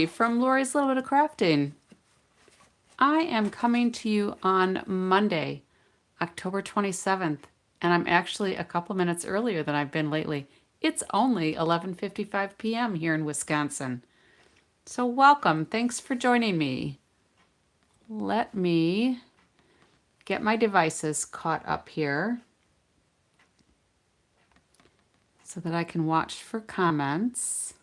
From Lori's Little Bit of Crafting. I am coming to you on Monday, October 27th, and I'm actually a couple minutes earlier than I've been lately. It's only 11:55 p.m. here in Wisconsin. So welcome. Thanks for joining me. Let me get my devices caught up here so that I can watch for comments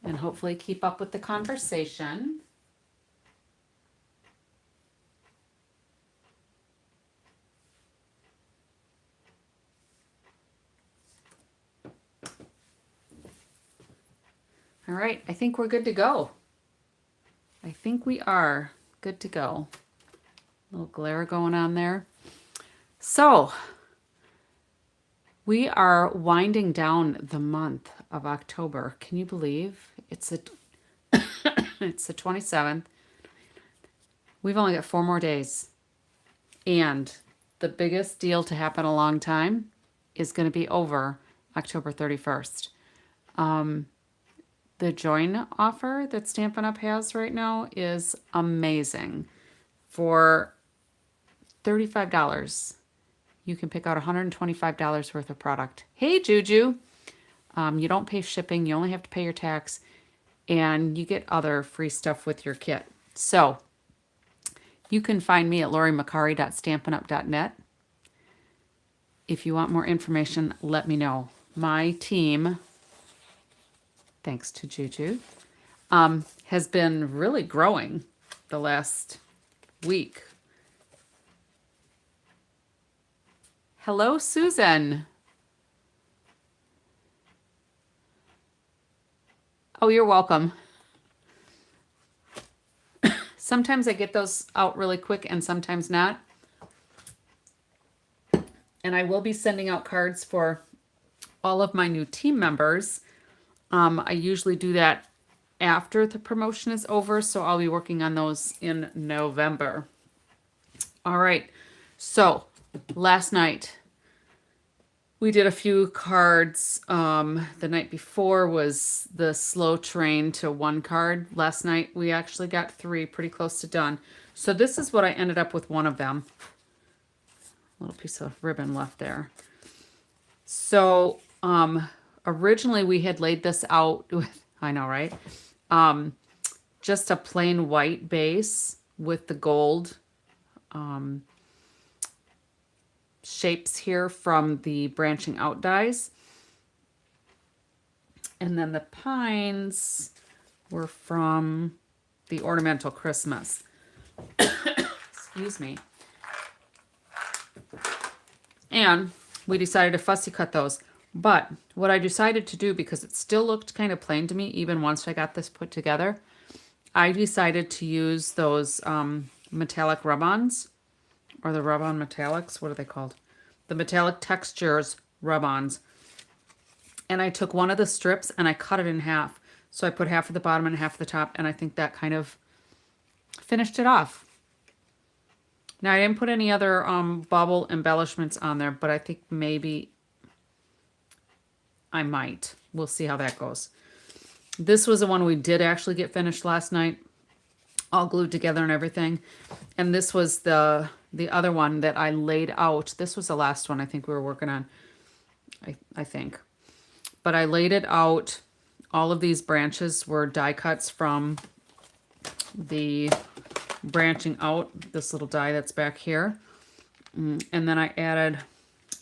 and hopefully keep up with the conversation. All right, I think we're good to go. I think we are good to go. A little glare going on there. So, we are winding down the month of October. Can you believe it's it's the 27th? We've only got 4 more days. And the biggest deal to happen a long time is going to be over October 31st. The join offer that Stampin' Up has right now is amazing. For $35, you can pick out $125 worth of product. Hey, Juju. You don't pay shipping. You only have to pay your tax. And you get other free stuff with your kit. So you can find me at laurimacari.stampinup.net. If you want more information, let me know. My team, thanks to Juju, has been really growing the last week. Hello, Susan. Oh, you're welcome. Sometimes I get those out really quick and sometimes not. And I will be sending out cards for all of my new team members. I usually do that after the promotion is over, so I'll be working on those in November. All right, so last night we did a few cards. The night before was the slow train to 1 card. Last night we actually got 3, pretty close to done. So this is what I ended up with one of them. A little piece of ribbon left there. So originally we had laid this out with, I know, right? Just a plain white base with the gold shapes here from the branching out dies. And then the pines were from the Ornamental Christmas. Excuse me. And we decided to fussy cut those. But what I decided to do, because it still looked kind of plain to me even once I got this put together, I decided to use those metallic rub-ons, or the rub-on metallics. What are they called? The metallic textures rub-ons. And I took one of the strips and I cut it in half. So I put half of the bottom and half of the top, and I think that kind of finished it off. Now, I didn't put any other bubble embellishments on there, but I think maybe I might. We'll see how that goes. This was the one we did actually get finished last night, all glued together and everything. And this was the other one that I laid out. This was the last one I think we were working on, I think. But I laid it out. All of these branches were die cuts from the branching out, this little die that's back here. And then I added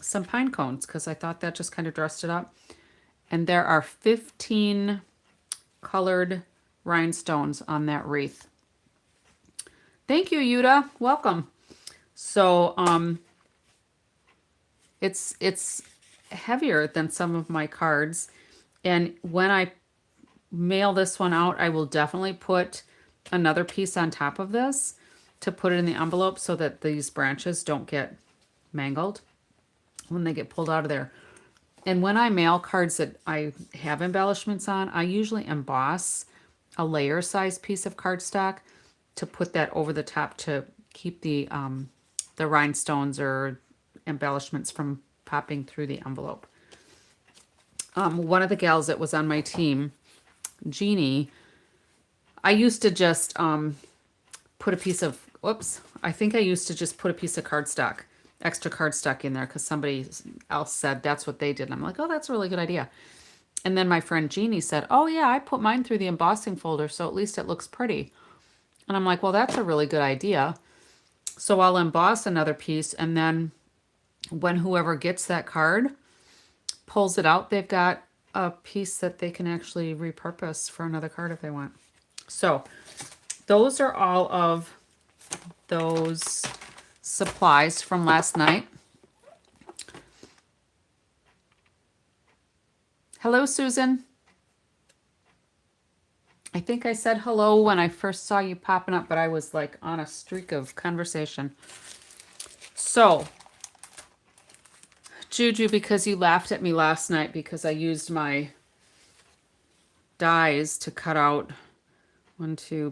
some pine cones because I thought that just kind of dressed it up. And there are 15 colored rhinestones on that wreath. Thank you, Yuta. Welcome. So it's heavier than some of my cards. And when I mail this one out, I will definitely put another piece on top of this to put it in the envelope so that these branches don't get mangled when they get pulled out of there. And when I mail cards that I have embellishments on, I usually emboss a layer size piece of cardstock to put that over the top to keep the rhinestones or embellishments from popping through the envelope. One of the gals that was on my team Jeannie, I used to just put a piece of, whoops, I think I used to just put a piece of cardstock, extra cardstock in there because somebody else said that's what they did. And I'm like, oh, that's a really good idea. And then my friend Jeannie said, oh yeah, I put mine through the embossing folder, so at least it looks pretty. And I'm like, well, that's a really good idea. So I'll emboss another piece, and then when whoever gets that card pulls it out, they've got a piece that they can actually repurpose for another card if they want. So those are all of those supplies from last night. Hello, Susan. I think I said hello when I first saw you popping up, but I was like on a streak of conversation. So, Juju, because you laughed at me last night because I used my dies to cut out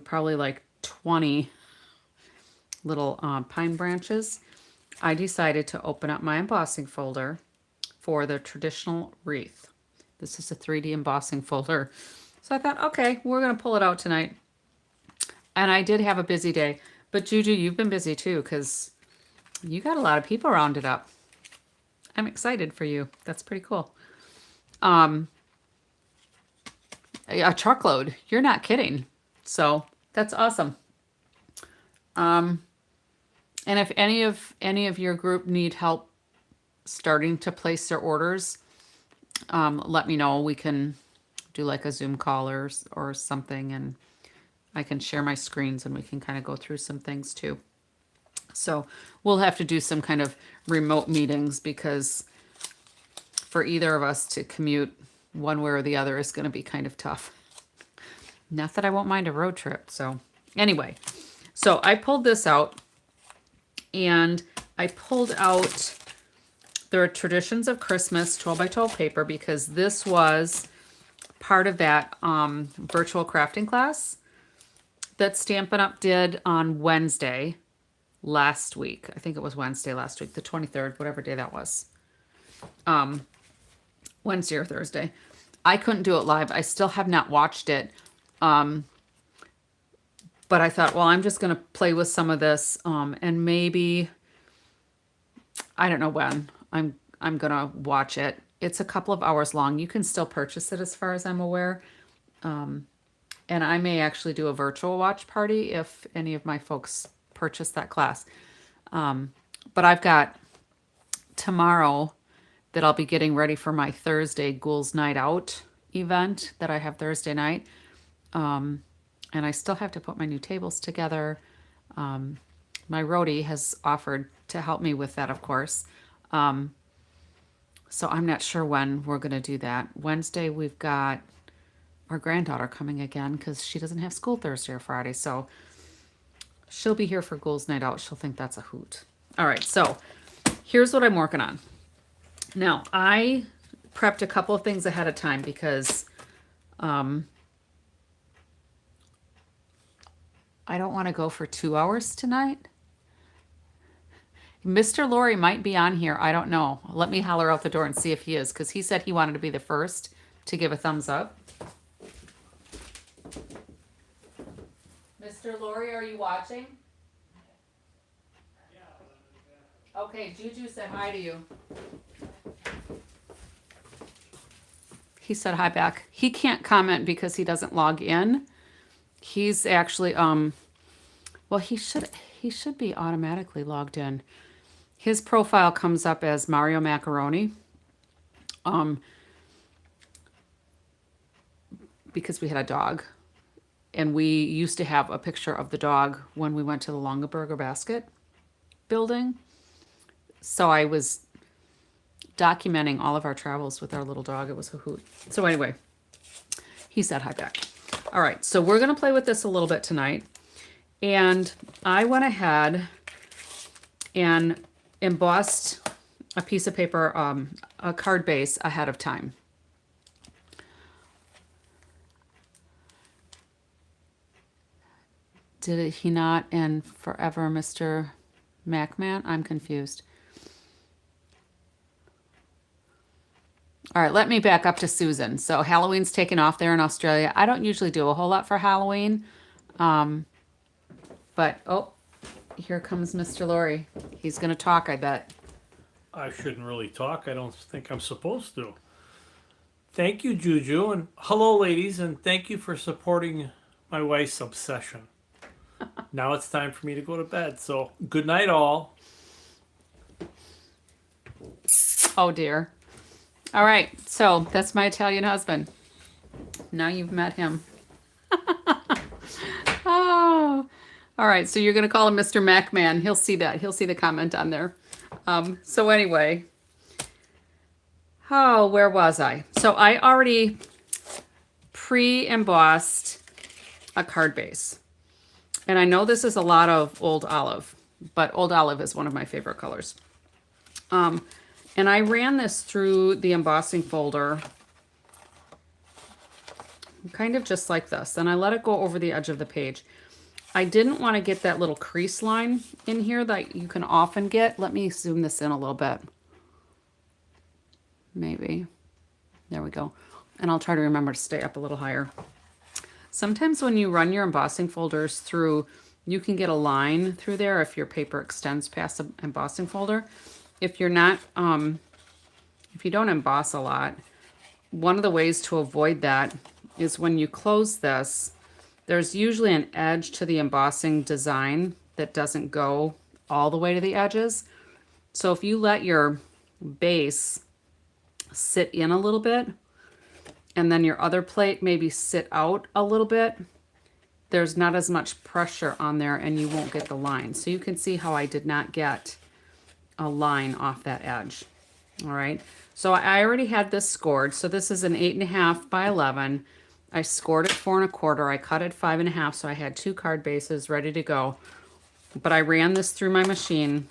probably like 20 little pine branches, I decided to open up my embossing folder for the Traditional Wreath. This is a 3D embossing folder. So I thought, okay, we're going to pull it out tonight. And I did have a busy day. But Juju, you've been busy too because you got a lot of people rounded up. I'm excited for you. That's pretty cool. A truckload. You're not kidding. So that's awesome. And if any of your group need help starting to place their orders, let me know. We can do like a Zoom call or something, and I can share my screens and we can kind of go through some things too. So we'll have to do some kind of remote meetings because for either of us to commute one way or the other is going to be kind of tough. Not that I won't mind a road trip. So anyway, so I pulled this out, and I pulled out the Traditions of Christmas 12 by 12 paper because this was part of that virtual crafting class that Stampin' Up did on Wednesday last week. I think it was Wednesday last week, the 23rd, whatever day that was. Wednesday or Thursday. I couldn't do it live. I still have not watched it. But I thought, well, I'm just going to play with some of this, and maybe, I don't know when I'm going to watch it. It's a couple of hours long. You can still purchase it as far as I'm aware. And I may actually do a virtual watch party if any of my folks purchase that class. But I've got tomorrow that I'll be getting ready for my Thursday Ghouls Night Out event that I have Thursday night. And I still have to put my new tables together. My roadie has offered to help me with that, of course. So I'm not sure when we're going to do that. Wednesday, we've got our granddaughter coming again because she doesn't have school Thursday or Friday. So she'll be here for Ghouls Night Out. She'll think that's a hoot. All right, so here's what I'm working on. Now, I prepped a couple of things ahead of time because I don't want to go for 2 hours tonight. Mr. Lori might be on here. I don't know. Let me holler out the door and see if he is, because he said he wanted to be the first to give a thumbs up. Mr. Lori, are you watching? Okay, Juju said hi to you. He said hi back. He can't comment because he doesn't log in. He's actually well, he should be automatically logged in. His profile comes up as Mario Macaroni. Because we had a dog. And we used to have a picture of the dog when we went to the Longaberger Basket building. So I was documenting all of our travels with our little dog. It was a hoot. So anyway, he said hi back. All right, so we're going to play with this a little bit tonight. And I went ahead and embossed a piece of paper, a card base ahead of time. Did he not? And forever, Mr. Macman? I'm confused. All right, let me back up to Susan. So Halloween's taken off there in Australia. I don't usually do a whole lot for Halloween. Um, but, oh, here comes Mr. Laurie. He's going to talk, I bet. I shouldn't really talk. I don't think I'm supposed to. Thank you, Juju, and hello, ladies, and thank you for supporting my wife's obsession. Now it's time for me to go to bed, so good night, all. Oh, dear. All right, so that's my Italian husband. Now you've met him. Oh, all right. So you're going to call him Mr. Macman. He'll see that. He'll see the comment on there. So anyway, oh, where was I? So I already pre-embossed a card base. And I know this is a lot of Old Olive, but Old Olive is one of my favorite colors. And I ran this through the embossing folder kind of just like this. And I let it go over the edge of the page. I didn't want to get that little crease line in here that you can often get. Let me zoom this in a little bit. Maybe. There we go. And I'll try to remember to stay up a little higher. Sometimes when you run your embossing folders through, you can get a line through there if your paper extends past the embossing folder. If you're not, if you don't emboss a lot, one of the ways to avoid that is when you close this, there's usually an edge to the embossing design that doesn't go all the way to the edges. So if you let your base sit in a little bit, and then your other plate maybe sit out a little bit, there's not as much pressure on there and you won't get the line. So you can see how I did not get a line off that edge. All right, so I already had this scored. So this is an 8.5 by 11. I scored it 4 1/4. I cut it 5.5, so I had 2 card bases ready to go. But I ran this through my machine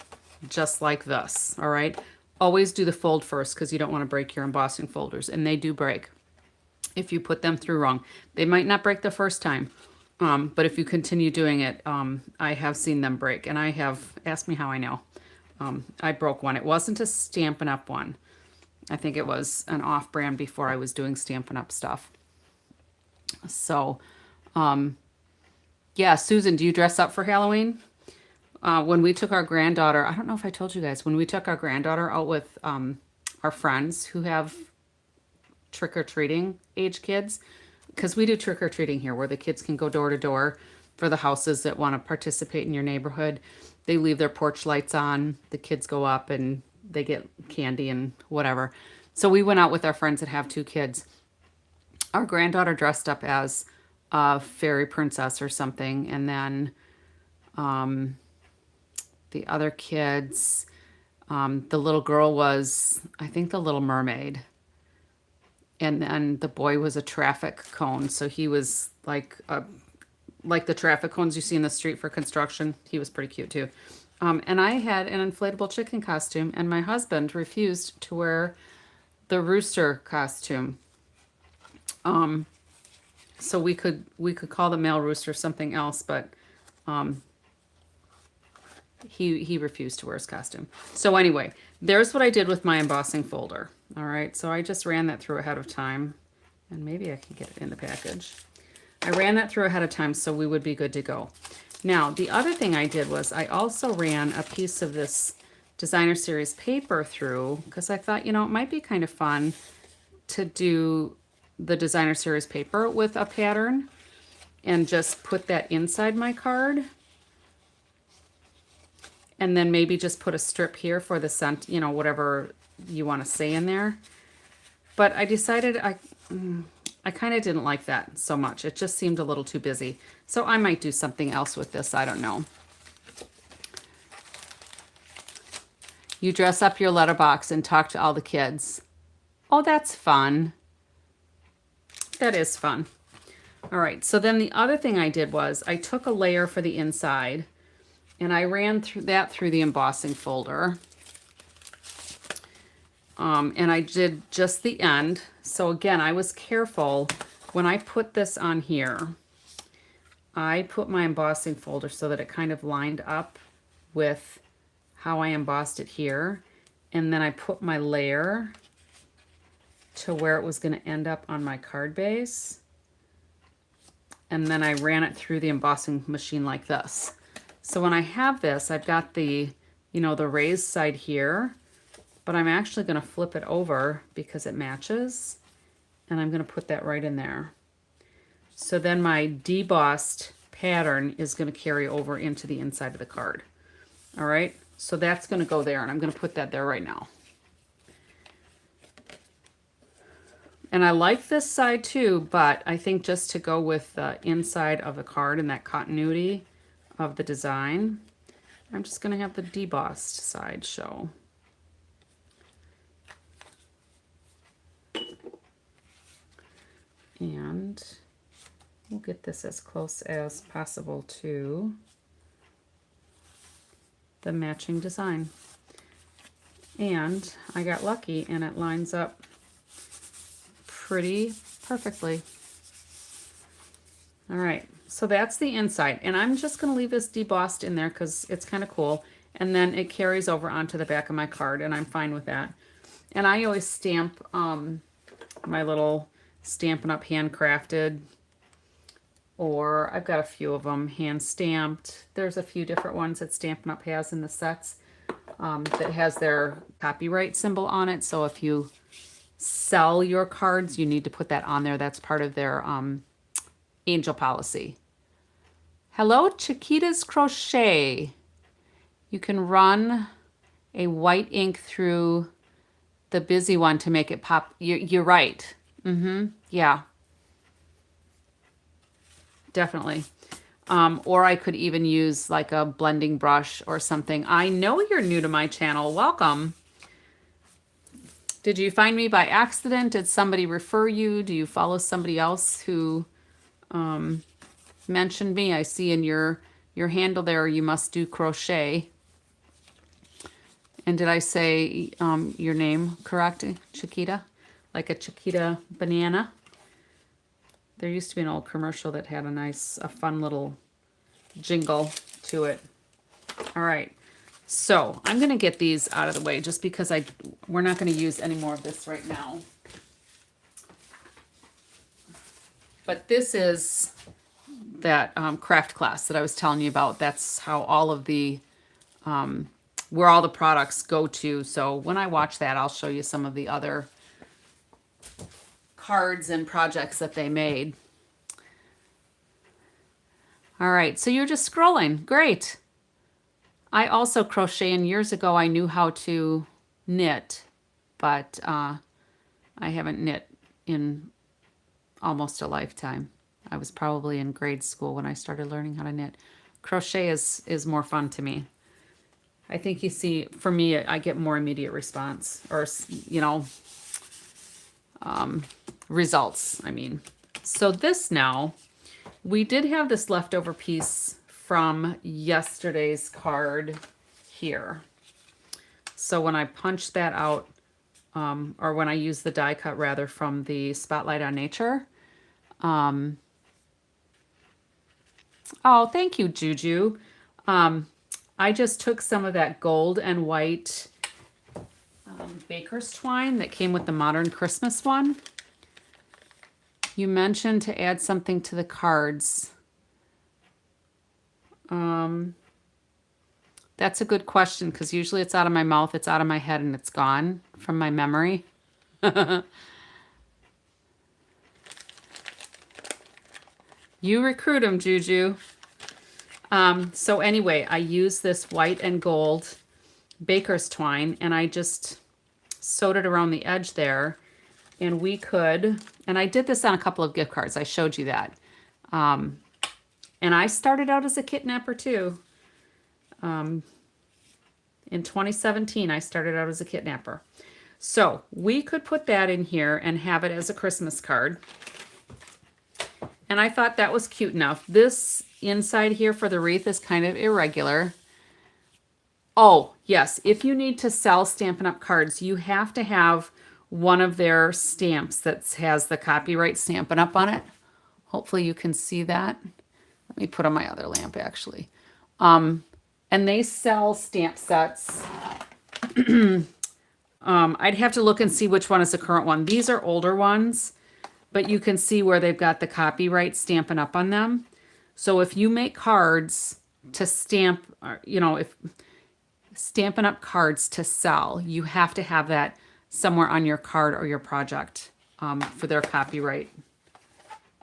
just like this. All right, always do the fold first because you don't want to break your embossing folders, and they do break if you put them through wrong. They might not break the first time, but if you continue doing it, I have seen them break, and I have, asked me how I know. I broke one. It wasn't a Stampin' Up one. I think it was an off-brand before I was doing Stampin' Up stuff. So, yeah, Susan, do you dress up for Halloween? When we took our granddaughter, I don't know if I told you guys, when we took our granddaughter out with our friends who have trick-or-treating age kids, because we do trick-or-treating here where the kids can go door to door for the houses that want to participate in your neighborhood. They leave their porch lights on, the kids go up and they get candy and whatever. So we went out with our friends that have 2 kids. Our granddaughter dressed up as a fairy princess or something, and then the other kids, the little girl was, I think, the Little Mermaid. And then the boy was a traffic cone. So he was like the traffic cones you see in the street for construction. He was pretty cute too. And I had an inflatable chicken costume, and my husband refused to wear the rooster costume. So we could call the male rooster something else, but he refused to wear his costume. So anyway, there's what I did with my embossing folder. All right, so I just ran that through ahead of time, and maybe I can get it in the package. I ran that through ahead of time so we would be good to go. Now, the other thing I did was I also ran a piece of this designer series paper through because I thought, you know, it might be kind of fun to do the designer series paper with a pattern and just put that inside my card. And then maybe just put a strip here for the scent, you know, whatever you want to say in there. But I decided I kind of didn't like that so much. It just seemed a little too busy. So I might do something else with this. I don't know. You dress up your letterbox and talk to all the kids. Oh, that's fun. That is fun. All right. So then the other thing I did was I took a layer for the inside and I ran through the embossing folder. And I did just the end. So again, I was careful when I put this on here. I put my embossing folder so that it kind of lined up with how I embossed it here. And then I put my layer to where it was going to end up on my card base. And then I ran it through the embossing machine like this. So when I have this, I've got the, you know, the raised side here, but I'm actually going to flip it over because it matches. And I'm going to put that right in there. So then my debossed pattern is going to carry over into the inside of the card. All right, so that's going to go there, and I'm going to put that there right now. And I like this side too, but I think just to go with the inside of the card and that continuity of the design, I'm just going to have the debossed side show. And we'll get this as close as possible to the matching design. And I got lucky and it lines up pretty perfectly. All right, so that's the inside, and I'm just going to leave this debossed in there because it's kind of cool, and then it carries over onto the back of my card, and I'm fine with that. And I always stamp my little Stampin' Up! Handcrafted, or I've got a few of them hand stamped. There's a few different ones that Stampin' Up! Has in the sets that has their copyright symbol on it, so if you sell your cards, you need to put that on there. That's part of their angel policy. Hello, Chiquita's Crochet. You can run a white ink through the busy one to make it pop. You're right. Yeah. Definitely. Or I could even use like a blending brush or something. I know you're new to my channel. Welcome. Did you find me by accident? Did somebody refer you? Do you follow somebody else who mentioned me? I see in your handle there, you must do crochet. And did I say your name correct, Chiquita? Like a Chiquita banana? There used to be an old commercial that had a fun little jingle to it. All right. So I'm going to get these out of the way just because we're not going to use any more of this right now. But this is that craft class that I was telling you about. That's how all of the, where all the products go to. So when I watch that, I'll show you some of the other cards and projects that they made. All right, so you're just scrolling. Great. I also crochet, and years ago I knew how to knit, but I haven't knit in almost a lifetime. I was probably in grade school when I started learning how to knit. Crochet is more fun to me. I think you see, for me, I get more immediate response, or, you know, results, I mean. So this now, we did have this leftover piece from yesterday's card here. So when I punch that out, or when I use the die cut rather from the Spotlight on Nature. Oh, thank you, Juju. I just took some of that gold and white baker's twine that came with the Modern Christmas one. You mentioned to add something to the cards. That's a good question because usually it's out of my mouth, it's out of my head, and it's gone from my memory. You recruit them, Juju. So anyway, I use this white and gold baker's twine, and I just sewed it around the edge there. And we could, and I did this on a couple of gift cards. I showed you that. And I started out as a kidnapper too. In 2017, I started out as a kidnapper. So we could put that in here and have it as a Christmas card. And I thought that was cute enough. This inside here for the wreath is kind of irregular. Oh, yes. If you need to sell Stampin' Up! Cards, you have to have one of their stamps that has the copyright Stampin' Up! On it. Hopefully you can see that. Let me put on my other lamp, actually. And they sell stamp sets I'd have to look and see which one is the current one. These are older ones, but you can see where they've got the copyright Stampin' Up on them. So if you make cards to stamp, you know, if Stampin' Up cards to sell, you have to have that somewhere on your card or your project for their copyright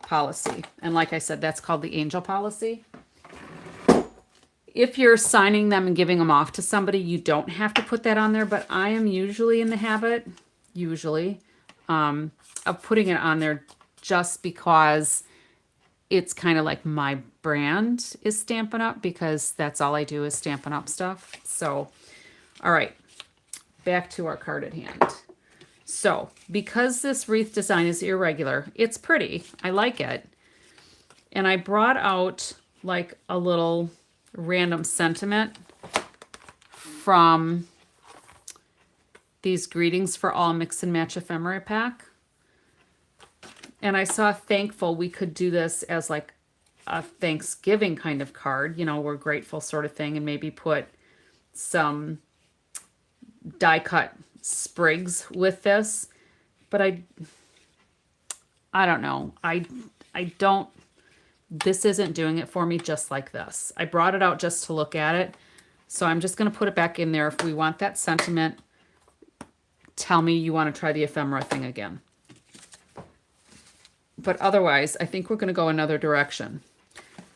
policy. And like I said, that's called the angel policy. If you're signing them and giving them off to somebody, you don't have to put that on there, but I am usually in the habit, of putting it on there just because it's kind of like my brand is Stampin' Up, because that's all I do is Stampin' Up stuff. So, all right, back to our card at hand. So, because this wreath design is irregular, it's pretty. I like it. And I brought out like a little random sentiment from these Greetings for All Mix and Match ephemera pack. And I saw thankful we could do this as like a Thanksgiving kind of card, you know, we're grateful sort of thing, and maybe put some die cut sprigs with this. But I don't know. I don't, this isn't doing it for me just like this. I brought it out just to look at it. So I'm just going to put it back in there. If we want that sentiment, tell me you want to try the ephemera thing again. But otherwise, I think we're going to go another direction.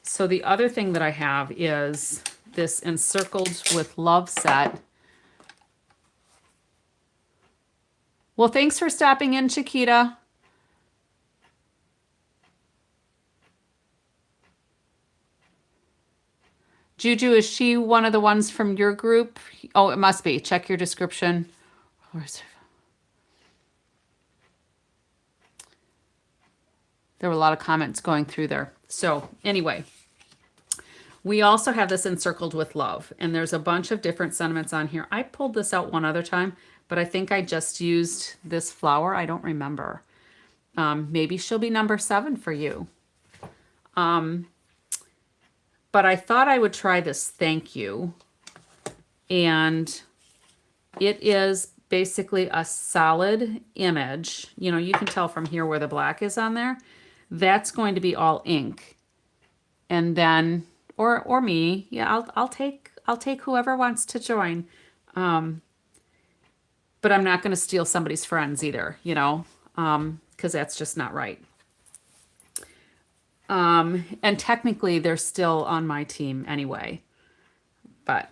So the other thing that I have is this Encircled with Love set. Well, thanks for stopping in, Chiquita. Juju, is she one of the ones from your group? Oh, it must be. Check your description. There were a lot of comments going through there. So anyway, we also have this Encircled with Love, and there's a bunch of different sentiments on here. I pulled this out one other time, but I think I just used this flower. I don't remember. Maybe she'll be number 7 for you. But I thought I would try this thank you. And it is basically a solid image. You know, you can tell from here where the black is on there. That's going to be all ink. And then, or me, yeah, I'll take whoever wants to join. But I'm not going to steal somebody's friends either, you know, because that's just not right. And technically they're still on my team anyway, but,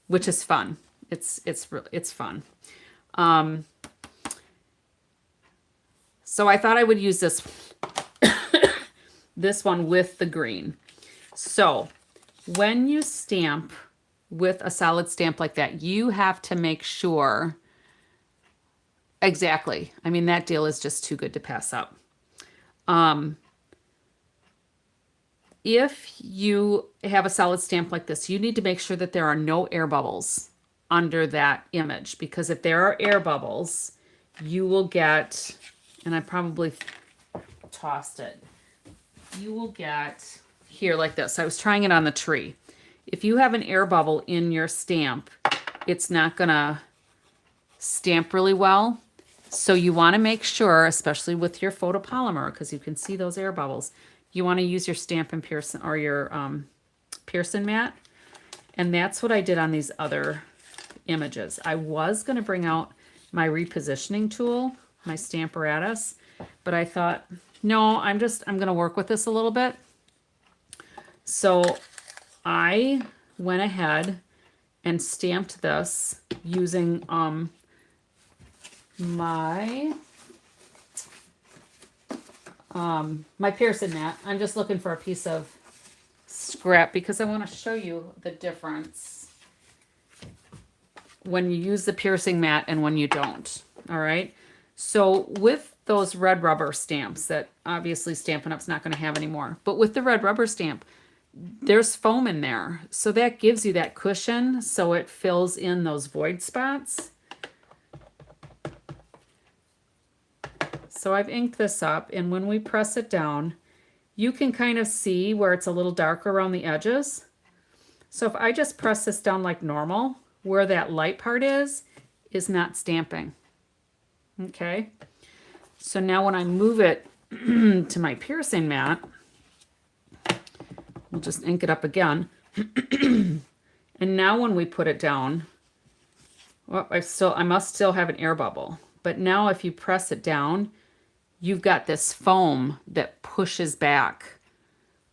which is fun. It's fun. So I thought I would use this, this one with the green. So when you stamp with a solid stamp like that, you have to make sure, exactly. I mean, that deal is just too good to pass up. If you have a solid stamp like this, you need to make sure that there are no air bubbles under that image, because if there are air bubbles, you will get, and I probably tossed it, you will get here like this. I was trying it on the tree. If you have an air bubble in your stamp, it's not gonna stamp really well. So you want to make sure, especially with your photopolymer, because you can see those air bubbles, you want to use your Stampin' Pearson or your Pearson mat. And that's what I did on these other images. I was going to bring out my repositioning tool, my Stamparatus, but I thought, no, I'm going to work with this a little bit. So I went ahead and stamped this using my Pearson mat. I'm just looking for a piece of scrap because I want to show you the difference when you use the piercing mat and when you don't. All right. So with those red rubber stamps that obviously Stampin' Up's not going to have anymore, but with the red rubber stamp, there's foam in there. So that gives you that cushion so it fills in those void spots. So I've inked this up, and when we press it down, you can kind of see where it's a little darker around the edges. So if I just press this down like normal, where that light part is, is not stamping. Okay. So now when I move it to my piercing mat, we'll just ink it up again. And now when we put it down, well, I must still have an air bubble. But now if you press it down, you've got this foam that pushes back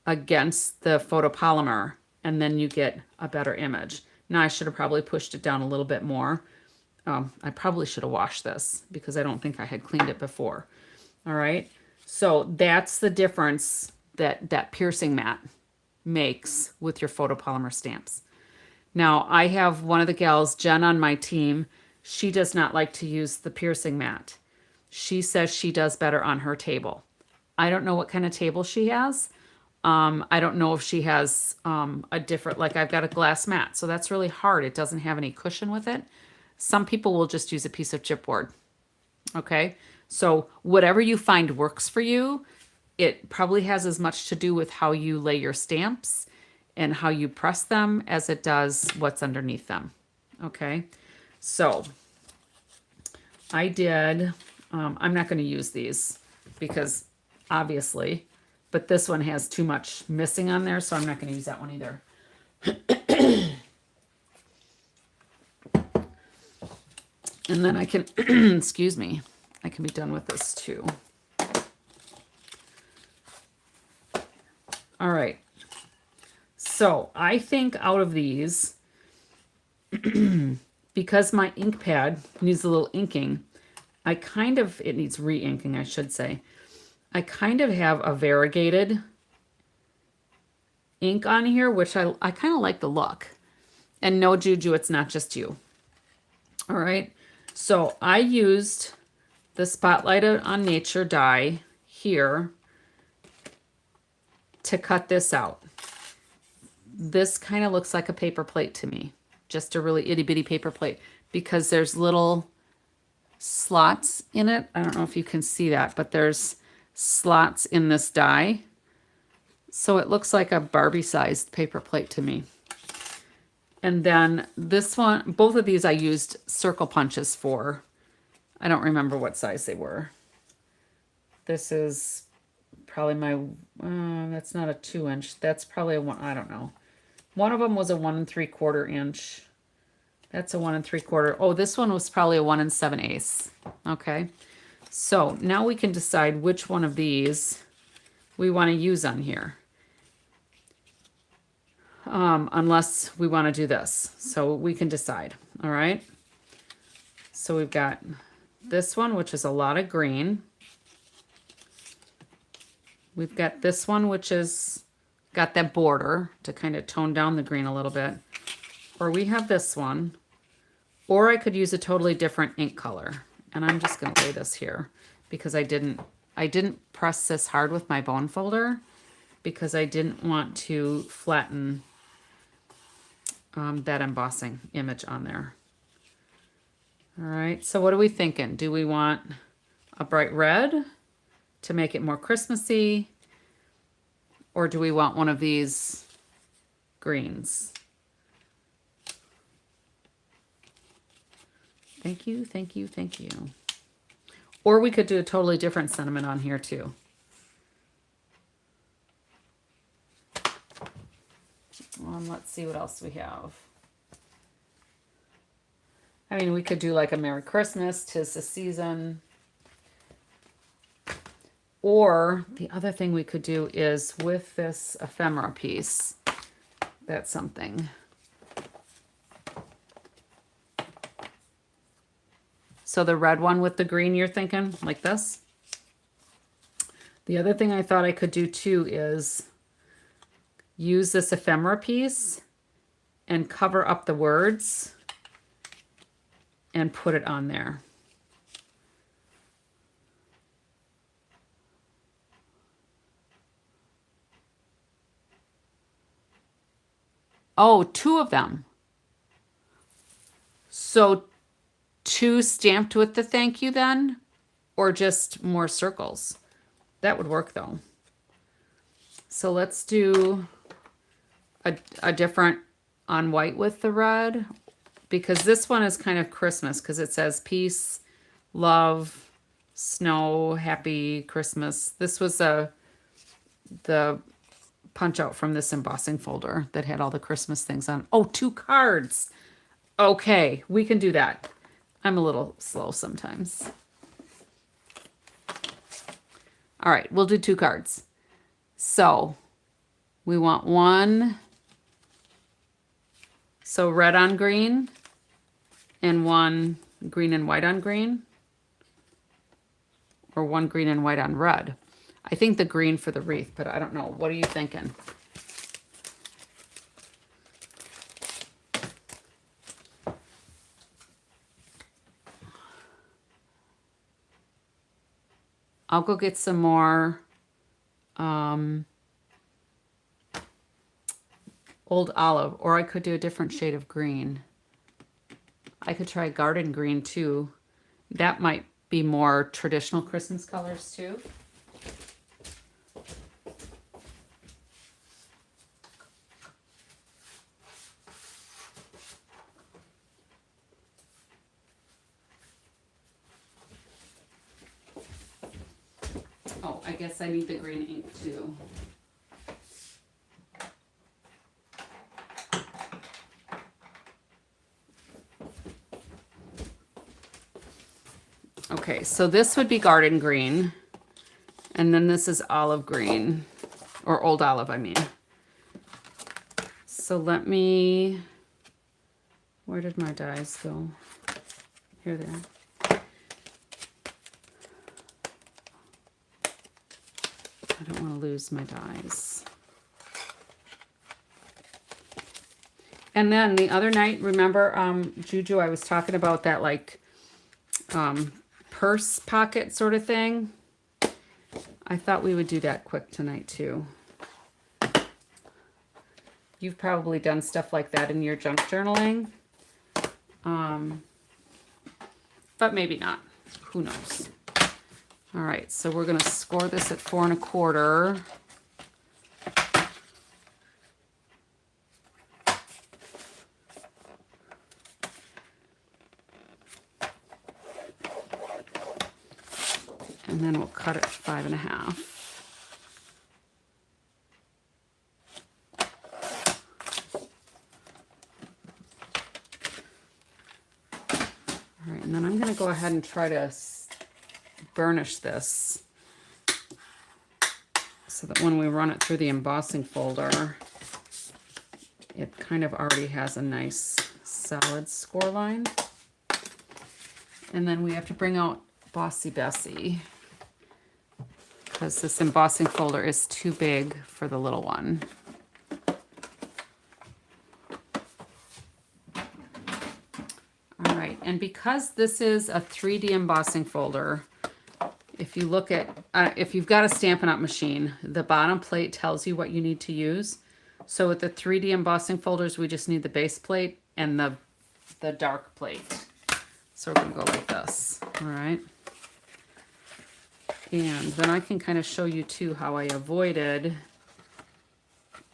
against the photopolymer, and then you get a better image. Now I should have probably pushed it down a little bit more. I probably should have washed this because I don't think I had cleaned it before. All right. So that's the difference that piercing mat makes with your photopolymer stamps. Now I have one of the gals, Jen, on my team. She does not like to use the piercing mat. She says she does better on her table. I don't know what kind of table she has. I don't know if she has a different, like I've got a glass mat, so that's really hard. It doesn't have any cushion with it. Some people will just use a piece of chipboard. Okay, so whatever you find works for you, it probably has as much to do with how you lay your stamps and how you press them as it does what's underneath them. Okay, so I did, I'm not going to use these because obviously, but this one has too much missing on there, so I'm not going to use that one either. And then I can, excuse me, I can be done with this too. All right. So I think out of these, because my ink pad needs a little inking, it needs re-inking, I should say. I kind of have a variegated ink on here, which I kind of like the look. And no, Juju, it's not just you. All right. So I used the Spotlight on Nature die here to cut this out. This kind of looks like a paper plate to me. Just a really itty bitty paper plate because there's little slots in it. I don't know if you can see that, but there's slots in this die. So it looks like a Barbie sized paper plate to me. And then this one, both of these I used circle punches for. I don't remember what size they were. This is probably my, that's not a 2-inch. That's probably a one, I don't know. One of them was a 1 3/4 inch. That's a 1 3/4. Oh, this one was probably a 1 7/8. Okay. So now we can decide which one of these we want to use on here. Unless we want to do this. So we can decide. All right. So we've got this one, which is a lot of green. We've got this one, which is got that border to kind of tone down the green a little bit. Or we have this one. Or I could use a totally different ink color. And I'm just going to lay this here because I didn't press this hard with my bone folder because I didn't want to flatten that embossing image on there. All right, so what are we thinking? Do we want a bright red to make it more Christmassy? Or do we want one of these greens? Thank you, thank you, thank you. Or we could do a totally different sentiment on here too. Let's see what else we have. I mean, we could do like a Merry Christmas, 'tis the season. Or the other thing we could do is with this ephemera piece, that's something. So the red one with the green, you're thinking like this? The other thing I thought I could do too is use this ephemera piece and cover up the words and put it on there. Oh, 2 of them. So 2 stamped with the thank you then, or just more circles? That would work though. So let's do a different on white with the red, because this one is kind of Christmas because it says peace, love, snow, happy Christmas. This was the punch out from this embossing folder that had all the Christmas things on. Oh, 2 cards. Okay, we can do that. I'm a little slow sometimes. All right, we'll do 2 cards. So we want one, so red on green, and one green and white on green, or one green and white on red. I think the green for the wreath, but I don't know. What are you thinking? I'll go get some more old olive, or I could do a different shade of green. I could try garden green too. That might be more traditional Christmas colors too. Oh, I guess I need the green ink too. Okay, so this would be garden green, and then this is olive green, or old olive, I mean. So let me, where did my dies go? Here they are. I don't want to lose my dies. And then the other night, remember, Juju, I was talking about that like purse pocket sort of thing. I thought we would do that quick tonight too. You've probably done stuff like that in your junk journaling. But maybe not. Who knows? All right, so we're gonna score this at 4 1/4. And then we'll cut it 5 1/2. All right, and then I'm going to go ahead and try to burnish this so that when we run it through the embossing folder, it kind of already has a nice solid score line. And then we have to bring out Bossy Bessie, because this embossing folder is too big for the little one. All right, and because this is a 3D embossing folder, if you look at, if you've got a Stampin' Up machine, the bottom plate tells you what you need to use. So with the 3D embossing folders, we just need the base plate and the dark plate. So we're gonna go like this, all right? And then I can kind of show you too how I avoided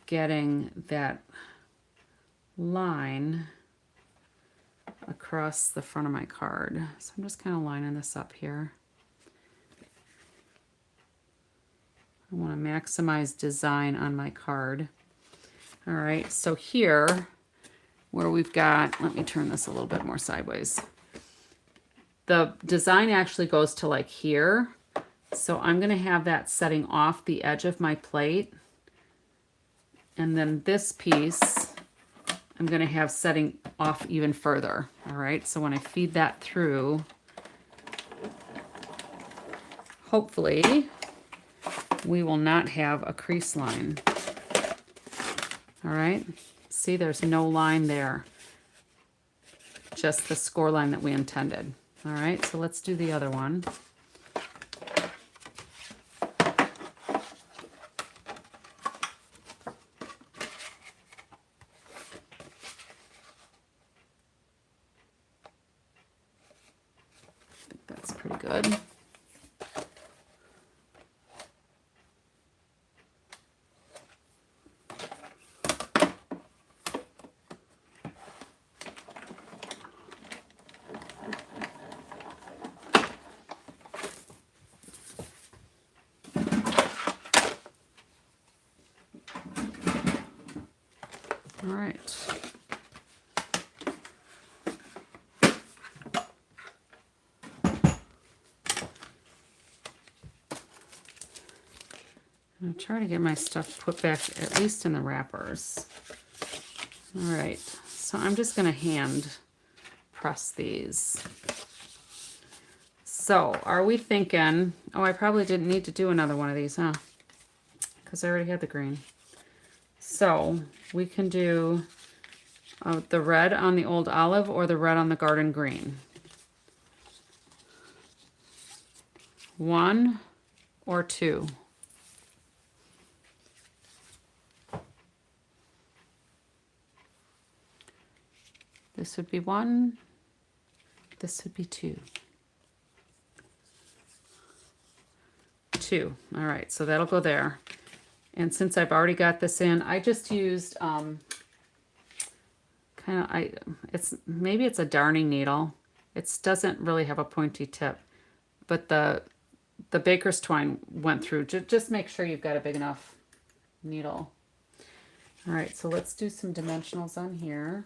getting that line across the front of my card. So I'm just kind of lining this up here. I want to maximize design on my card. All right, so here where we've got, let me turn this a little bit more sideways. The design actually goes to like here. So I'm going to have that setting off the edge of my plate. And then this piece, I'm going to have setting off even further. All right, so when I feed that through, hopefully we will not have a crease line. All right, see, there's no line there. Just the score line that we intended. All right, so let's do the other one. That's pretty good. All right. I'll try to get my stuff put back at least in the wrappers. All right, so I'm just gonna hand press these. So are we thinking, oh, I probably didn't need to do another one of these, huh? Because I already had the green. So we can do the red on the old olive or the red on the garden green. 1 or 2. This would be 1. This would be 2. 2. All right, so that'll go there. And since I've already got this in, I just used maybe it's a darning needle. It doesn't really have a pointy tip, but the baker's twine went through. Just make sure you've got a big enough needle. All right, so let's do some dimensionals on here.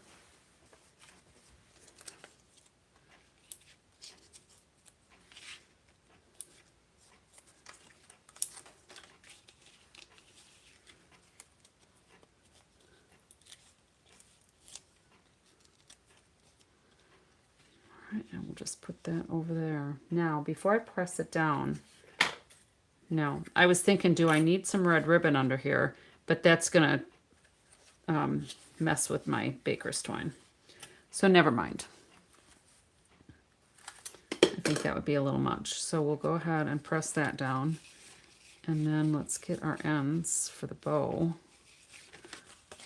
And we'll just put that over there. Now, before I press it down, no, I was thinking, do I need some red ribbon under here? But that's gonna mess with my baker's twine. So never mind. I think that would be a little much. So we'll go ahead and press that down. And then let's get our ends for the bow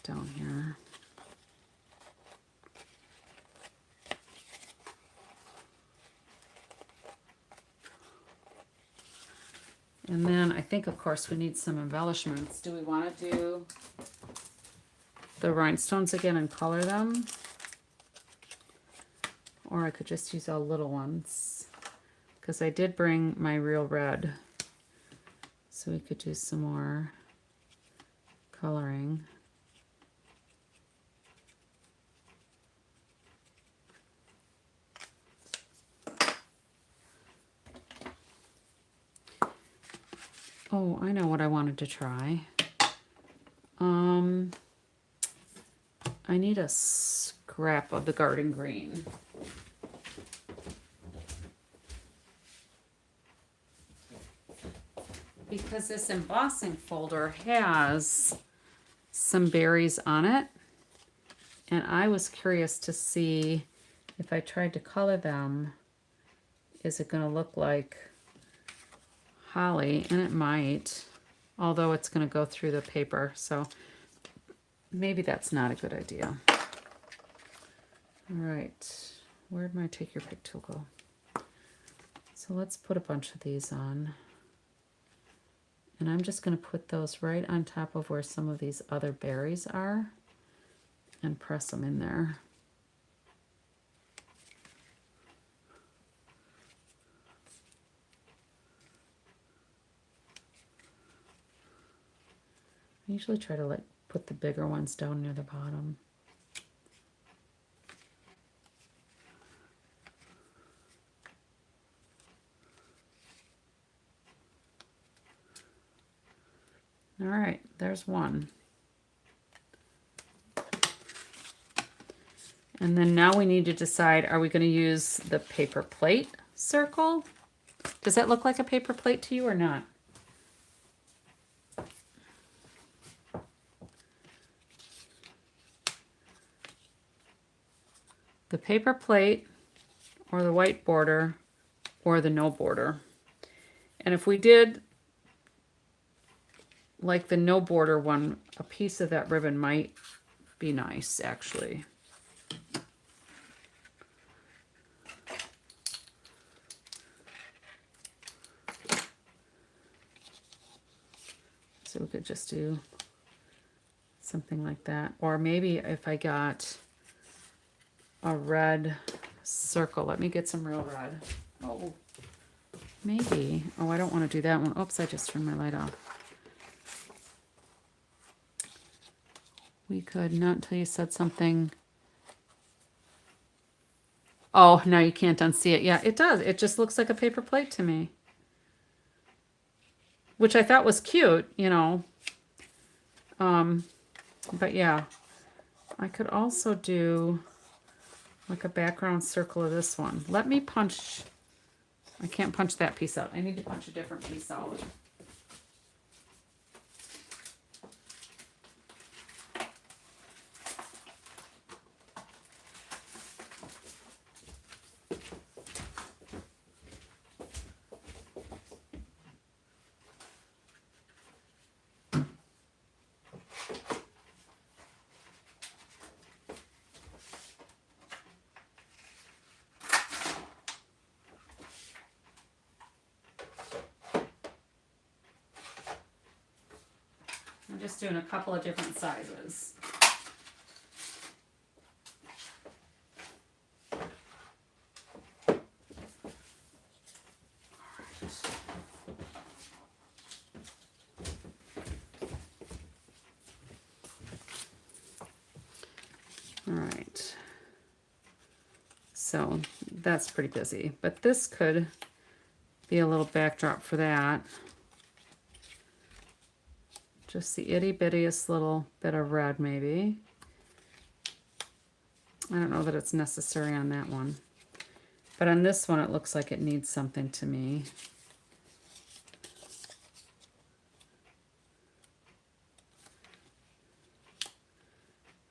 down here. And then I think, of course, we need some embellishments. Do we want to do the rhinestones again and color them? Or I could just use all little ones. Because I did bring my real red. So we could do some more coloring. Oh, I know what I wanted to try. I need a scrap of the garden green. Because this embossing folder has some berries on it. And I was curious to see if I tried to color them, is it going to look like holly? And it might, although it's going to go through the paper, so maybe that's not a good idea. All right, where'd my take your pick tool go? So let's put a bunch of these on. And I'm just going to put those right on top of where some of these other berries are and press them in there. I usually try to put the bigger ones down near the bottom. All right, there's one. And then now we need to decide, are we going to use the paper plate circle? Does that look like a paper plate to you or not? The paper plate or the white border or the no border. And if we did like the no border one, a piece of that ribbon might be nice actually. So we could just do something like that. Or maybe if I got a red circle, let me get some real red. Oh, maybe. Oh, I don't want to do that one. Oops, I just turned my light off. we could, not until you said something. Oh, now you can't unsee it. Yeah, it does. It just looks like a paper plate to me. Which I thought was cute, you know. But yeah, I could also do like a background circle of this one. Let me punch. I can't punch that piece out. I need to punch a different piece out. I'm just doing a couple of different sizes. All right. So that's pretty busy, but this could be a little backdrop for that. Just the itty bittiest little bit of red, maybe. I don't know that it's necessary on that one. But on this one, it looks like it needs something to me.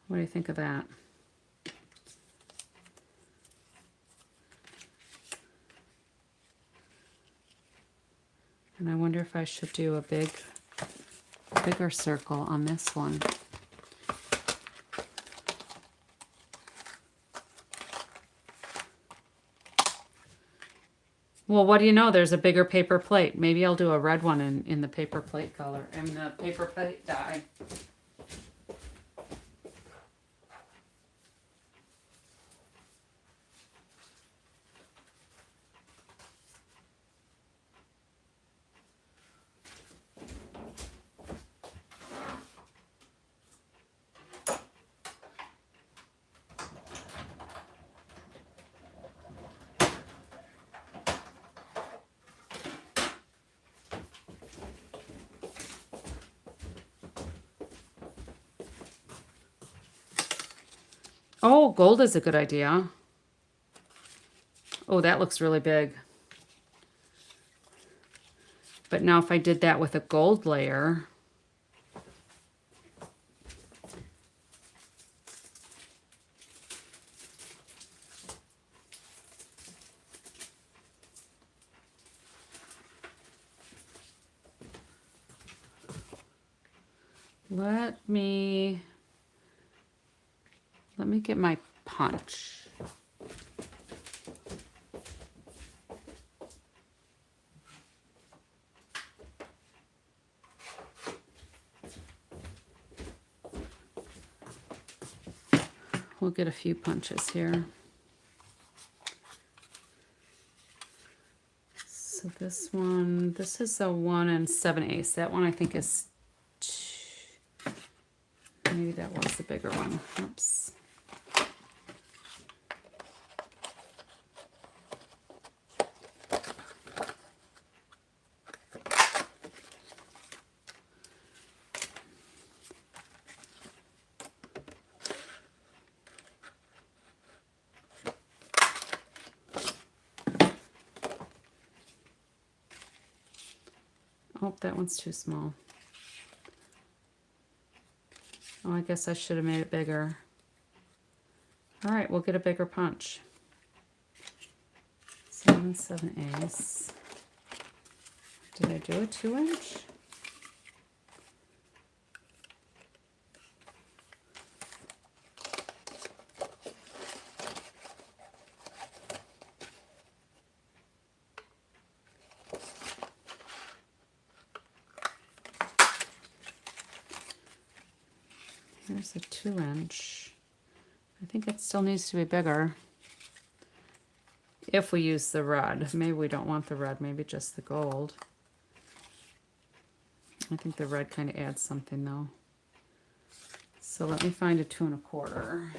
What do you think of that? And I wonder if I should do a bigger circle on this one. Well, what do you know? There's a bigger paper plate. Maybe I'll do a red one in the paper plate color and the paper plate dye. Oh, gold is a good idea. Oh, that looks really big. But now if I did that with a gold layer, let me get my punch. We'll get a few punches here. So this one, this is a 1 7/8. That one I think is, maybe that was the bigger one. Oops. Oh, that one's too small. Oh, I guess I should have made it bigger. All right, we'll get a bigger punch. 7 7/8. Did I do a 2-inch? Here's a 2-inch. I think it still needs to be bigger. If we use the red. Maybe we don't want the red, maybe just the gold. I think the red kind of adds something though. So let me find a 2 1/4.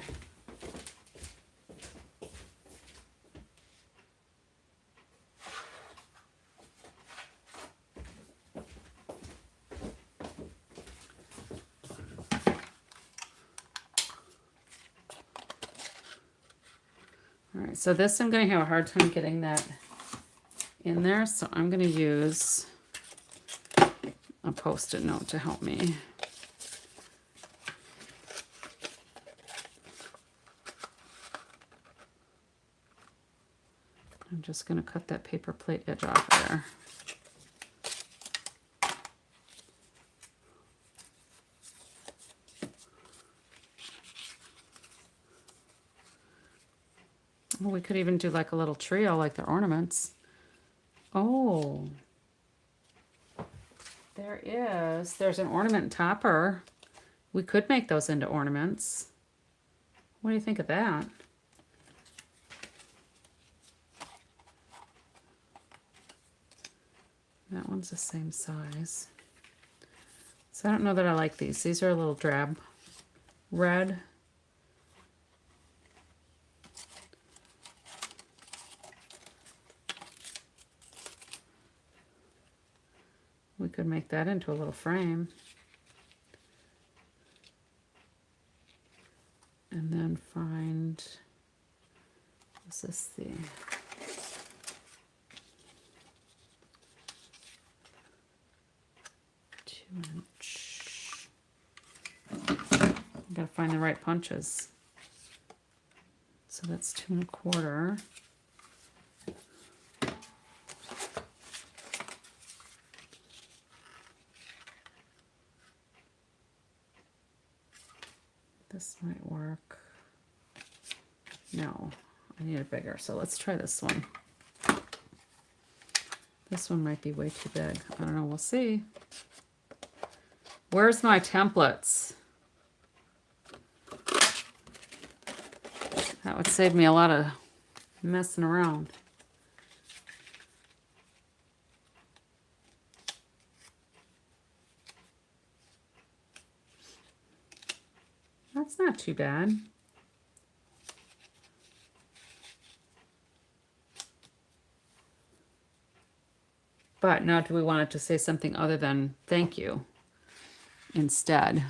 All right, so this I'm going to have a hard time getting that in there, so I'm going to use a Post-it note to help me. I'm just going to cut that paper plate edge off there. Well, we could even do like a little trio like their ornaments. Oh, there's an ornament topper. We could make those into ornaments. What do you think of that? That one's the same size. So I don't know that I like these. These are a little drab red. We could make that into a little frame. And then find, what's this thing? Two-inch. Gotta find the right punches. So that's 2 1/4. This might work. No, I need it bigger. So let's try this one. This one might be way too big. I don't know. We'll see. Where's my templates? That would save me a lot of messing around. That's not too bad. But now do we want it to say something other than thank you instead?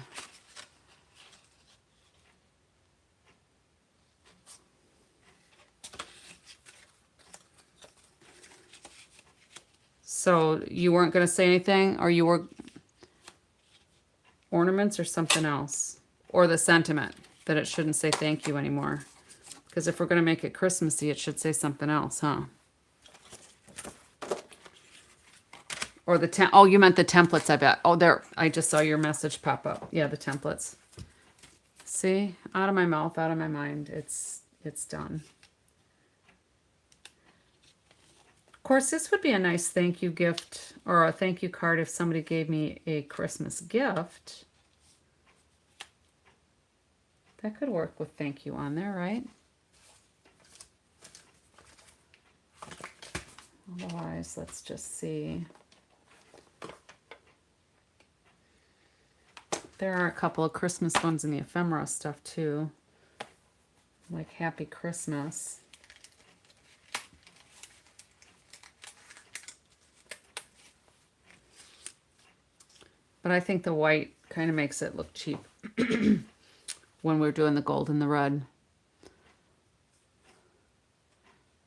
So you weren't going to say anything, or you were ornaments or something else? Or the sentiment that it shouldn't say thank you anymore? Because if we're going to make it Christmassy, it should say something else, huh? Or the oh, you meant the templates, I bet. Oh, there, I just saw your message pop up. Yeah, the templates. See, out of my mouth, out of my mind. It's done. Of course, this would be a nice thank you gift or a thank you card if somebody gave me a Christmas gift. That could work with thank you on there, right? Otherwise, let's just see. There are a couple of Christmas ones in the ephemera stuff too, like Happy Christmas. But I think the white kind of makes it look cheap when we're doing the gold and the red.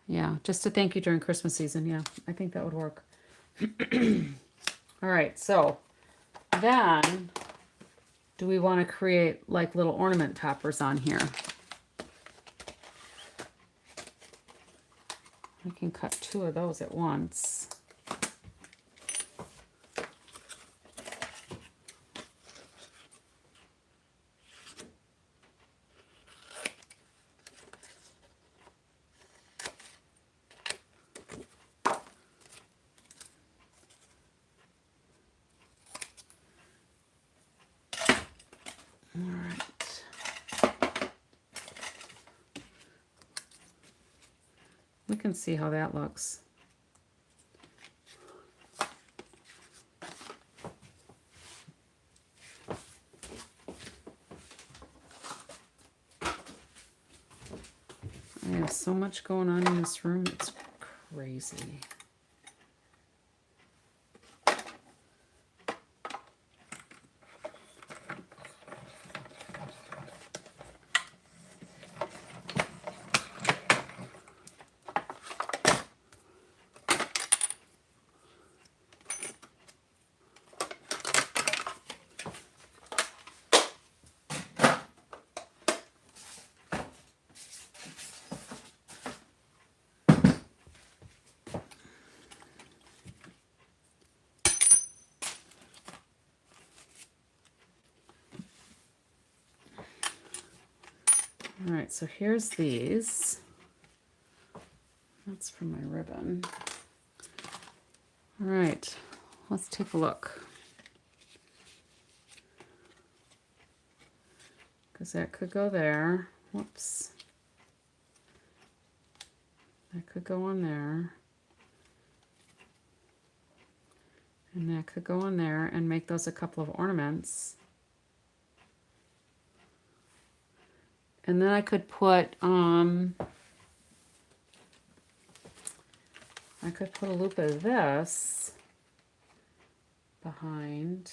Yeah, just to thank you during Christmas season. Yeah, I think that would work. All right, so then do we want to create like little ornament toppers on here? I can cut 2 of those at once. We can see how that looks. We have so much going on in this room, it's crazy. All right, so here's these. That's for my ribbon. All right, let's take a look. Because that could go there. Whoops. That could go on there. And that could go on there and make those a couple of ornaments. And then I could put a loop of this behind.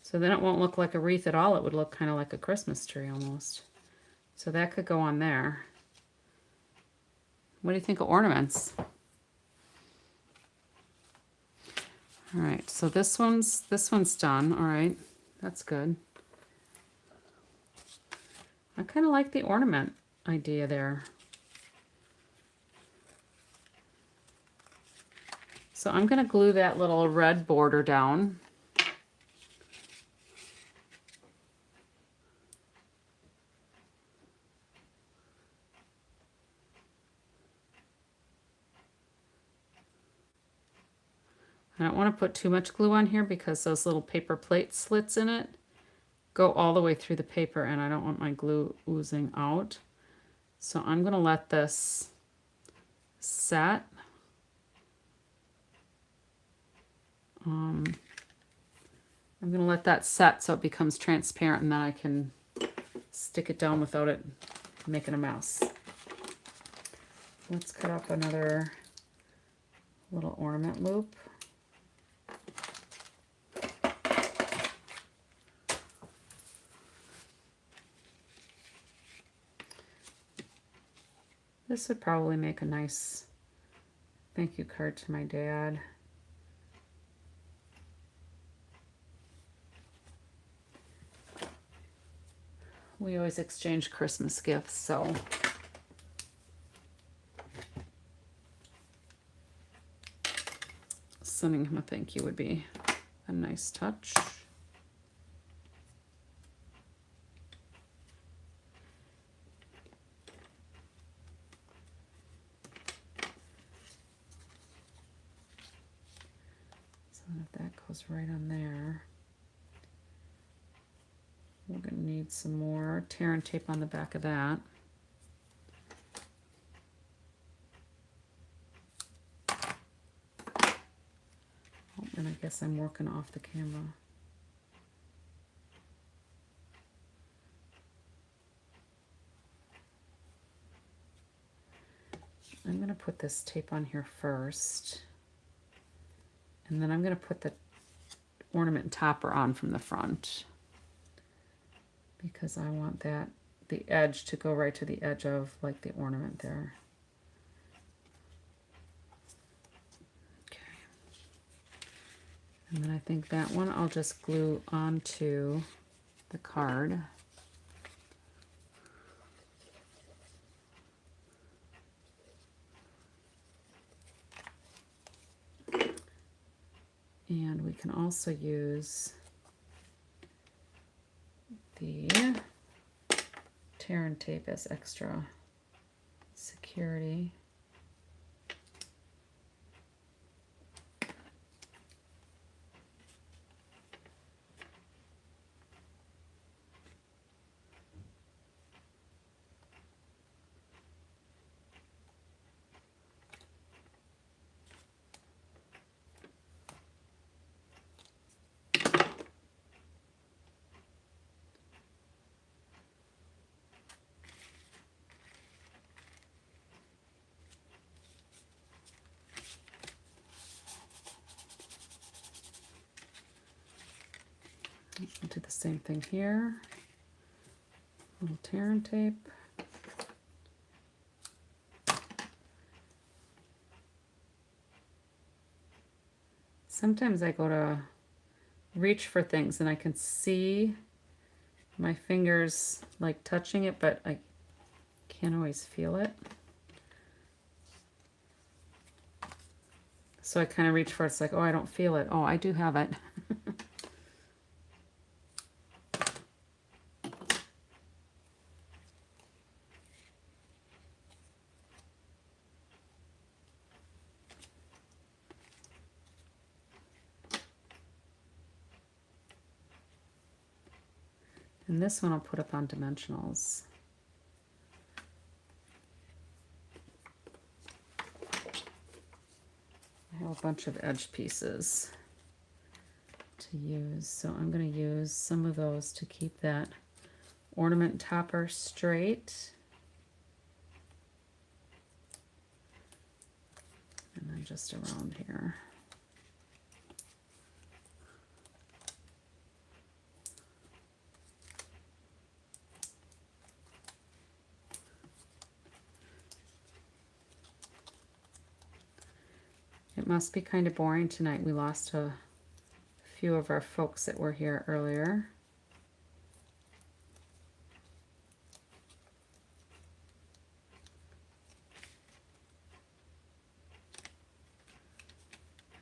So then it won't look like a wreath at all. It would look kind of like a Christmas tree almost. So that could go on there. What do you think of ornaments? All right, so this one's done. All right, that's good. I kind of like the ornament idea there. So I'm going to glue that little red border down. I don't want to put too much glue on here because those little paper plate slits in it go all the way through the paper and I don't want my glue oozing out. So I'm going to let this set. I'm going to let that set so it becomes transparent and then I can stick it down without it making a mess. Let's cut up another little ornament loop. This would probably make a nice thank you card to my dad. We always exchange Christmas gifts, so sending him a thank you would be a nice touch. So that goes right on there. We're going to need some more tear and tape on the back of that. Oh, and I guess I'm working off the camera. I'm going to put this tape on here first. And then I'm going to put the ornament topper on from the front. Because I want that, the edge to go right to the edge of like the ornament there. Okay. And then I think that one I'll just glue onto the card. And we can also use the tear and tape as extra security. do the same thing here. A little tear and tape. Sometimes I go to reach for things and I can see my fingers like touching it, but I can't always feel it. So I kind of reach for it. It's like, oh, I don't feel it. Oh, I do have it. And this one I'll put up on dimensionals. I have a bunch of edge pieces to use, so I'm going to use some of those to keep that ornament topper straight. And then just around here. It must be kind of boring tonight. We lost a few of our folks that were here earlier.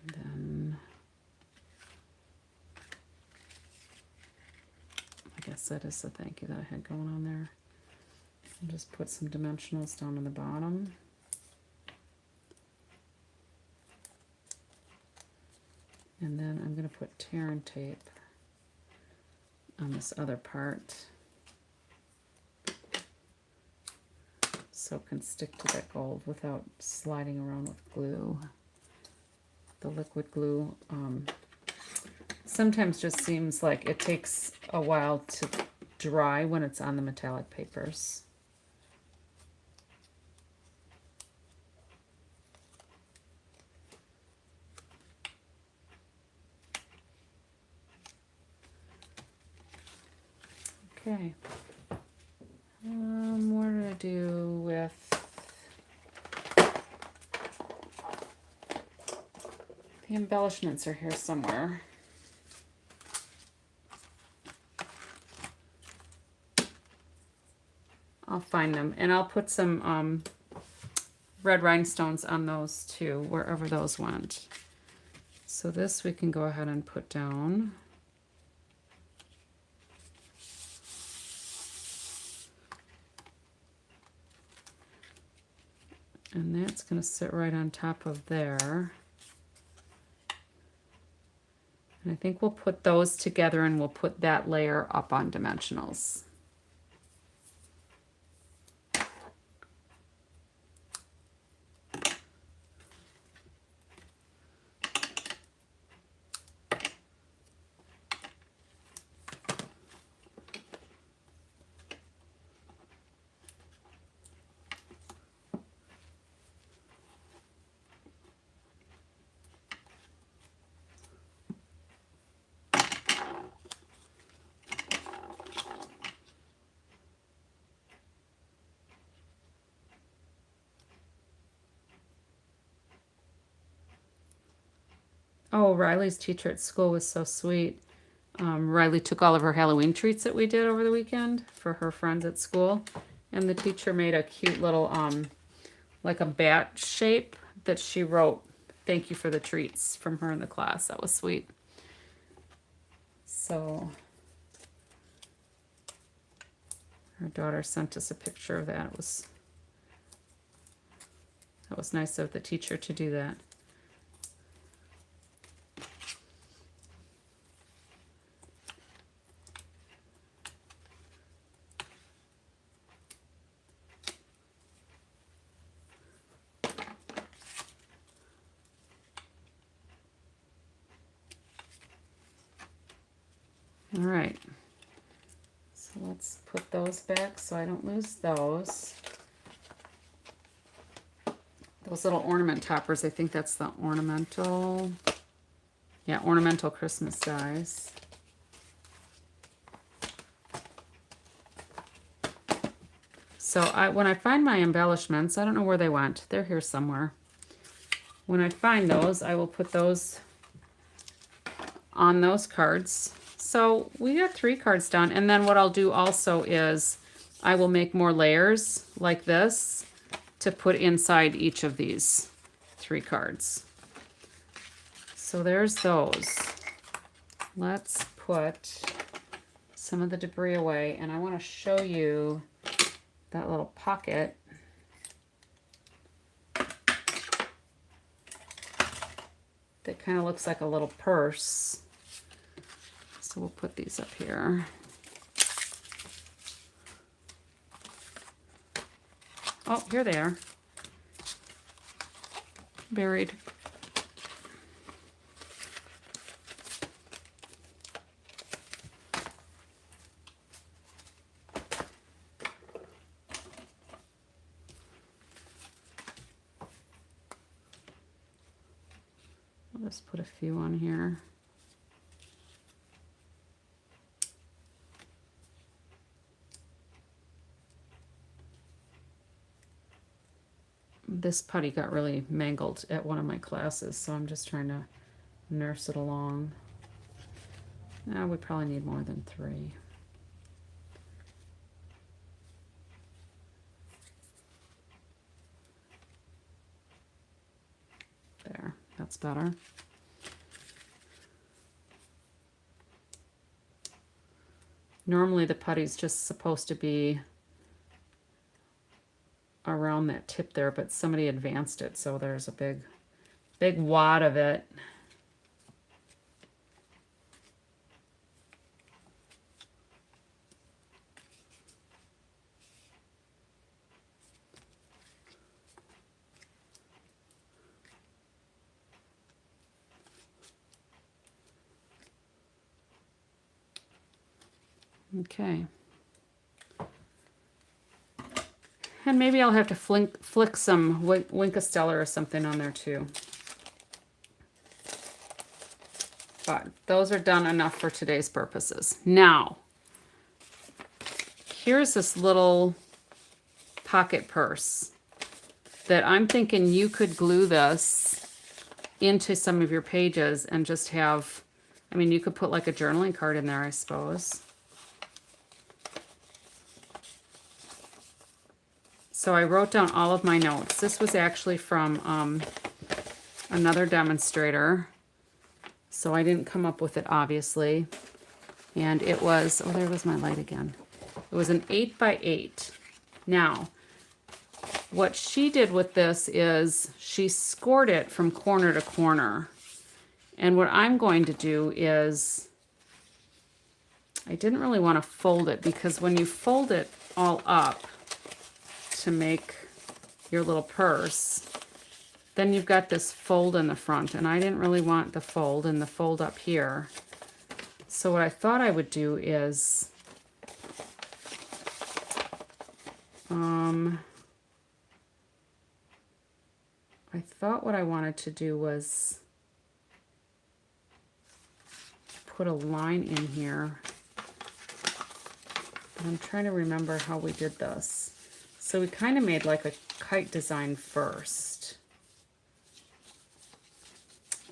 And then I guess that is the thank you that I had going on there. I'll just put some dimensionals down on the bottom. And then I'm going to put tear and tape on this other part so it can stick to that gold without sliding around with glue. The liquid glue sometimes just seems like it takes a while to dry when it's on the metallic papers. Okay. What did I do with the embellishments? Are here somewhere. I'll find them, and I'll put some red rhinestones on those too, wherever those went. So this we can go ahead and put down. And that's going to sit right on top of there. And I think we'll put those together and we'll put that layer up on dimensionals. Oh, Riley's teacher at school was so sweet. Riley took all of her Halloween treats that we did over the weekend for her friends at school. And the teacher made a cute little, like a bat shape that she wrote, "Thank you for the treats," from her in the class. That was sweet. So her daughter sent us a picture of that. That was nice of the teacher to do that. All right, so let's put those back so I don't lose those. Those little ornament toppers, I think that's the ornamental, yeah, ornamental Christmas dies. So when I find my embellishments, I don't know where they went. They're here somewhere. When I find those, I will put those on those cards. So we got 3 cards done. And then what I'll do also is I will make more layers like this to put inside each of these 3 cards. So there's those. Let's put some of the debris away, and I want to show you that little pocket. That kind of looks like a little purse. So we'll put these up here. Oh, here they are. Buried. I'll just put a few on here. This putty got really mangled at one of my classes, so I'm just trying to nurse it along. Now we probably need more than 3. There, that's better. Normally the putty's just supposed to be around that tip there, but somebody advanced it, so there's a big wad of it. Okay. And maybe I'll have to flick some Winkostella or something on there too. But those are done enough for today's purposes. Now, here's this little pocket purse that I'm thinking you could glue this into some of your pages and just have, I mean, you could put like a journaling card in there, I suppose. So I wrote down all of my notes. This was actually from another demonstrator. So I didn't come up with it, obviously. And it was, oh, there was my light again. It was an 8x8. Now, what she did with this is she scored it from corner to corner. And what I'm going to do is, I didn't really want to fold it because when you fold it all up to make your little purse, then you've got this fold in the front, and I didn't really want the fold and the fold up here. So what I thought I would do is I thought what I wanted to do was put a line in here, but I'm trying to remember how we did this. So we kind of made like a kite design first.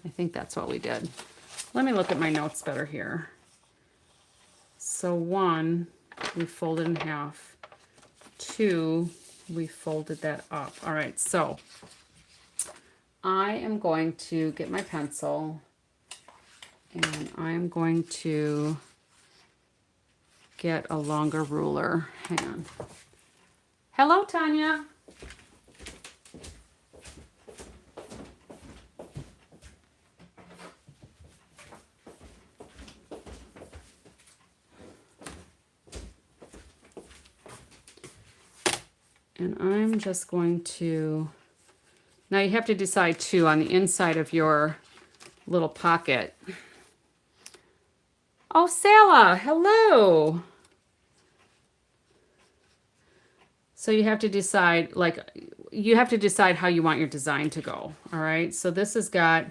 I think that's what we did. Let me look at my notes better here. So 1, we folded in half. 2, we folded that up. All right, so I am going to get my pencil and I'm going to get a longer ruler. Hang on. Hello, Tanya. And I'm just going to, now you have to decide too on the inside of your little pocket. Oh, Sala, hello. So you have to decide, like, you have to decide how you want your design to go. All right. So this has got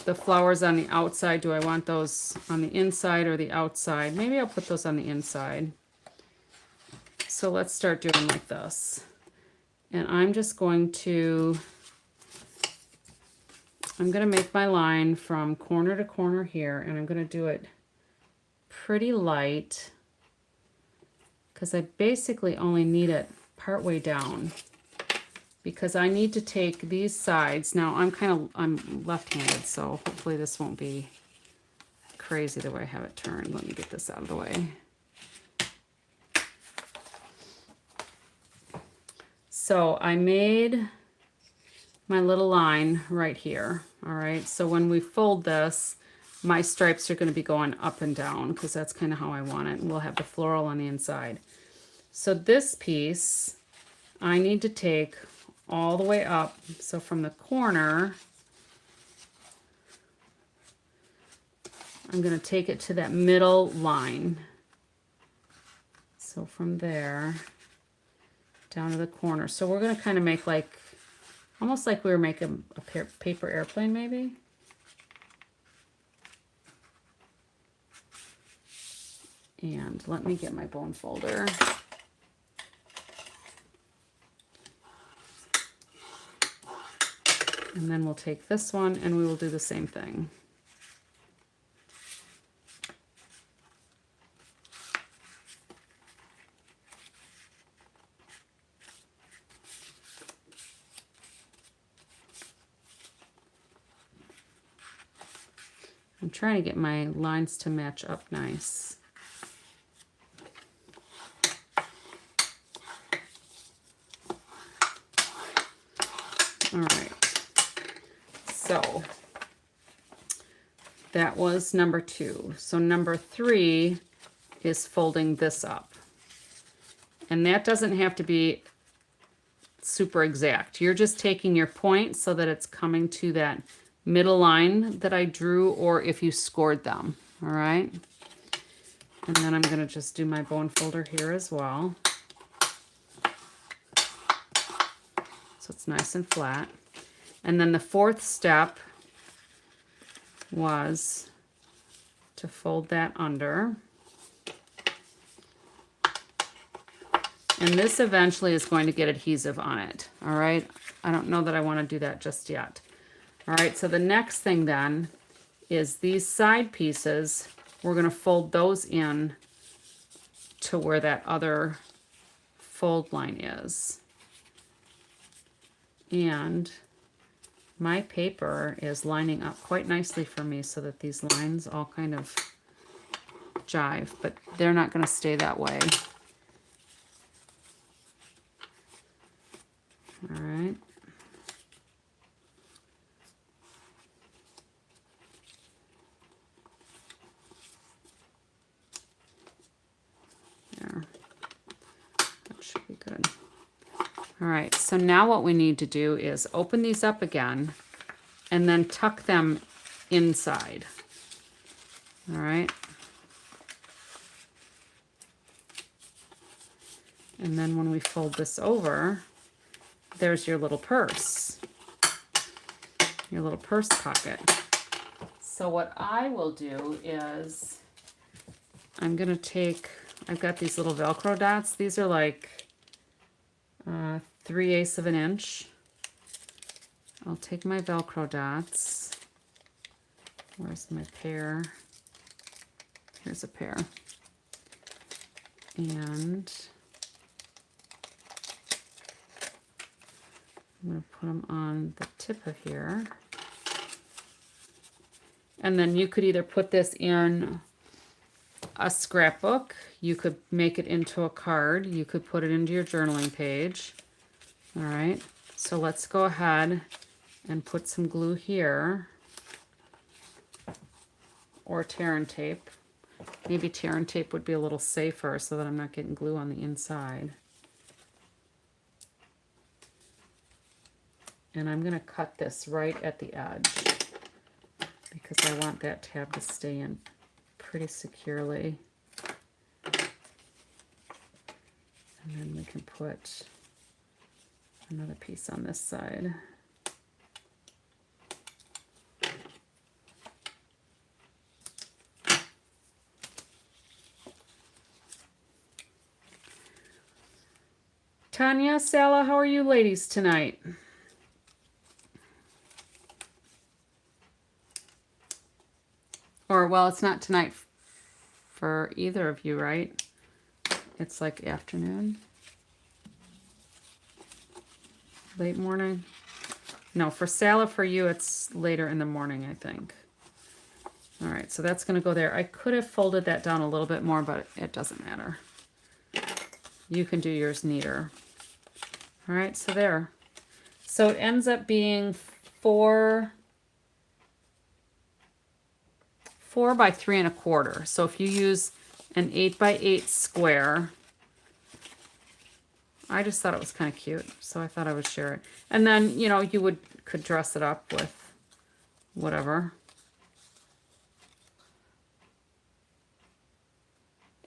the flowers on the outside. Do I want those on the inside or the outside? Maybe I'll put those on the inside. So let's start doing like this. And I'm just going to, I'm going to make my line from corner to corner here, and I'm going to do it pretty light because I basically only need it partway down, because I need to take these sides. Now I'm left-handed, so hopefully this won't be crazy the way I have it turned. Let me get this out of the way. So I made my little line right here. All right, so when we fold this, my stripes are going to be going up and down because that's kind of how I want it. And we'll have the floral on the inside. So this piece, I need to take all the way up. So from the corner, I'm going to take it to that middle line. So from there down to the corner. So we're going to kind of make like, almost like we were making a paper airplane maybe. And let me get my bone folder. And then we'll take this one and we will do the same thing. I'm trying to get my lines to match up nice. All right, so that was number 2. So number 3 is folding this up. And that doesn't have to be super exact. You're just taking your point so that it's coming to that middle line that I drew, or if you scored them, all right? And then I'm going to just do my bone folder here as well. So it's nice and flat. And then the 4th step was to fold that under. And this eventually is going to get adhesive on it, all right? I don't know that I want to do that just yet. All right, so the next thing then is these side pieces, we're going to fold those in to where that other fold line is. And my paper is lining up quite nicely for me so that these lines all kind of jive, but they're not going to stay that way. All right. There. That should be good. All right, so now what we need to do is open these up again and then tuck them inside. All right. And then when we fold this over, there's your little purse, your little purse pocket. So what I will do is I'm going to take, I've got these little Velcro dots. These are like 3/8 of an inch. I'll take my Velcro dots. Where's my pair? Here's a pair. And I'm going to put them on the tip of here. And then you could either put this in a scrapbook, you could make it into a card, you could put it into your journaling page. All right, so let's go ahead and put some glue here, or tear and tape. Maybe tear and tape would be a little safer so that I'm not getting glue on the inside. And I'm going to cut this right at the edge because I want that tab to stay in pretty securely. And then we can put another piece on this side. Tanya, Sala, how are you ladies tonight? Or, well, it's not tonight for either of you, right? It's like afternoon, late morning. No, for Sala, for you, it's later in the morning, I think. All right, so that's going to go there. I could have folded that down a little bit more, but it doesn't matter. You can do yours neater. All right, so there. So it ends up being 4 by 3 1/4. So if you use an 8 by 8 square, I just thought it was kind of cute, so I thought I would share it. And then, you know, you could dress it up with whatever.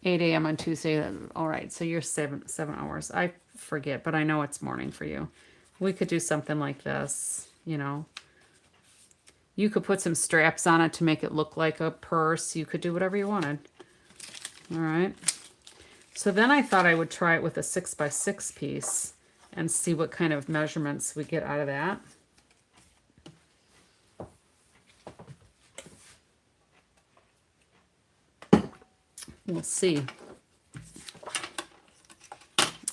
8 a.m. on Tuesday. All right, so you're 7 hours. I forget, but I know it's morning for you. We could do something like this, you know. You could put some straps on it to make it look like a purse. You could do whatever you wanted. All right. So then I thought I would try it with a 6 by 6 piece and see what kind of measurements we get out of that. We'll see.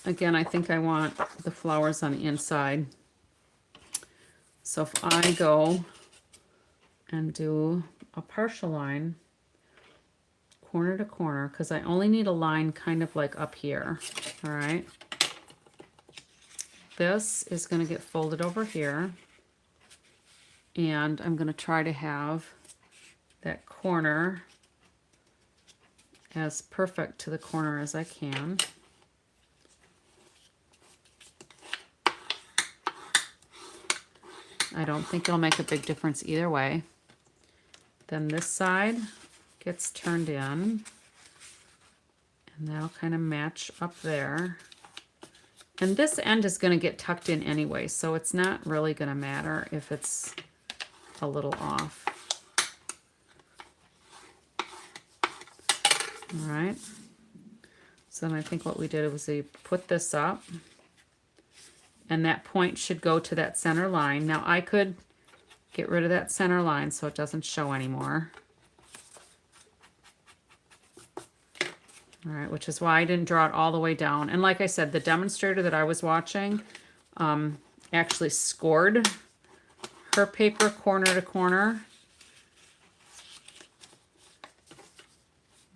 Again, I think I want the flowers on the inside. So if I go and do a partial line, corner to corner, because I only need a line kind of like up here, all right? This is going to get folded over here, and I'm going to try to have that corner as perfect to the corner as I can. I don't think it'll make a big difference either way. Then this side gets turned in, and that'll kind of match up there. And this end is going to get tucked in anyway, so it's not really going to matter if it's a little off. All right. So then I think what we did was we put this up, and that point should go to that center line. Now I could get rid of that center line so it doesn't show anymore. All right, which is why I didn't draw it all the way down. And like I said, the demonstrator that I was watching actually scored her paper corner to corner.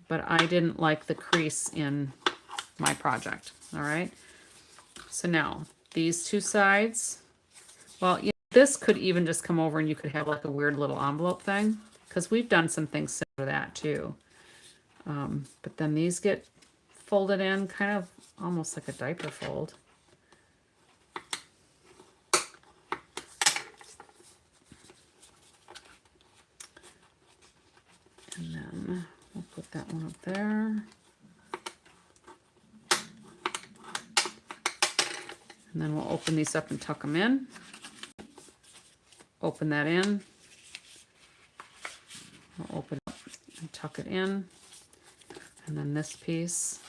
But I didn't like the crease in my project, all right? So now, these two sides, well, you know, this could even just come over and you could have like a weird little envelope thing, because we've done some things similar to that too. But then these get folded in kind of almost like a diaper fold. And then we'll put that one up there. And then we'll open these up and tuck them in. Open that in. We'll open it up and tuck it in. And then this piece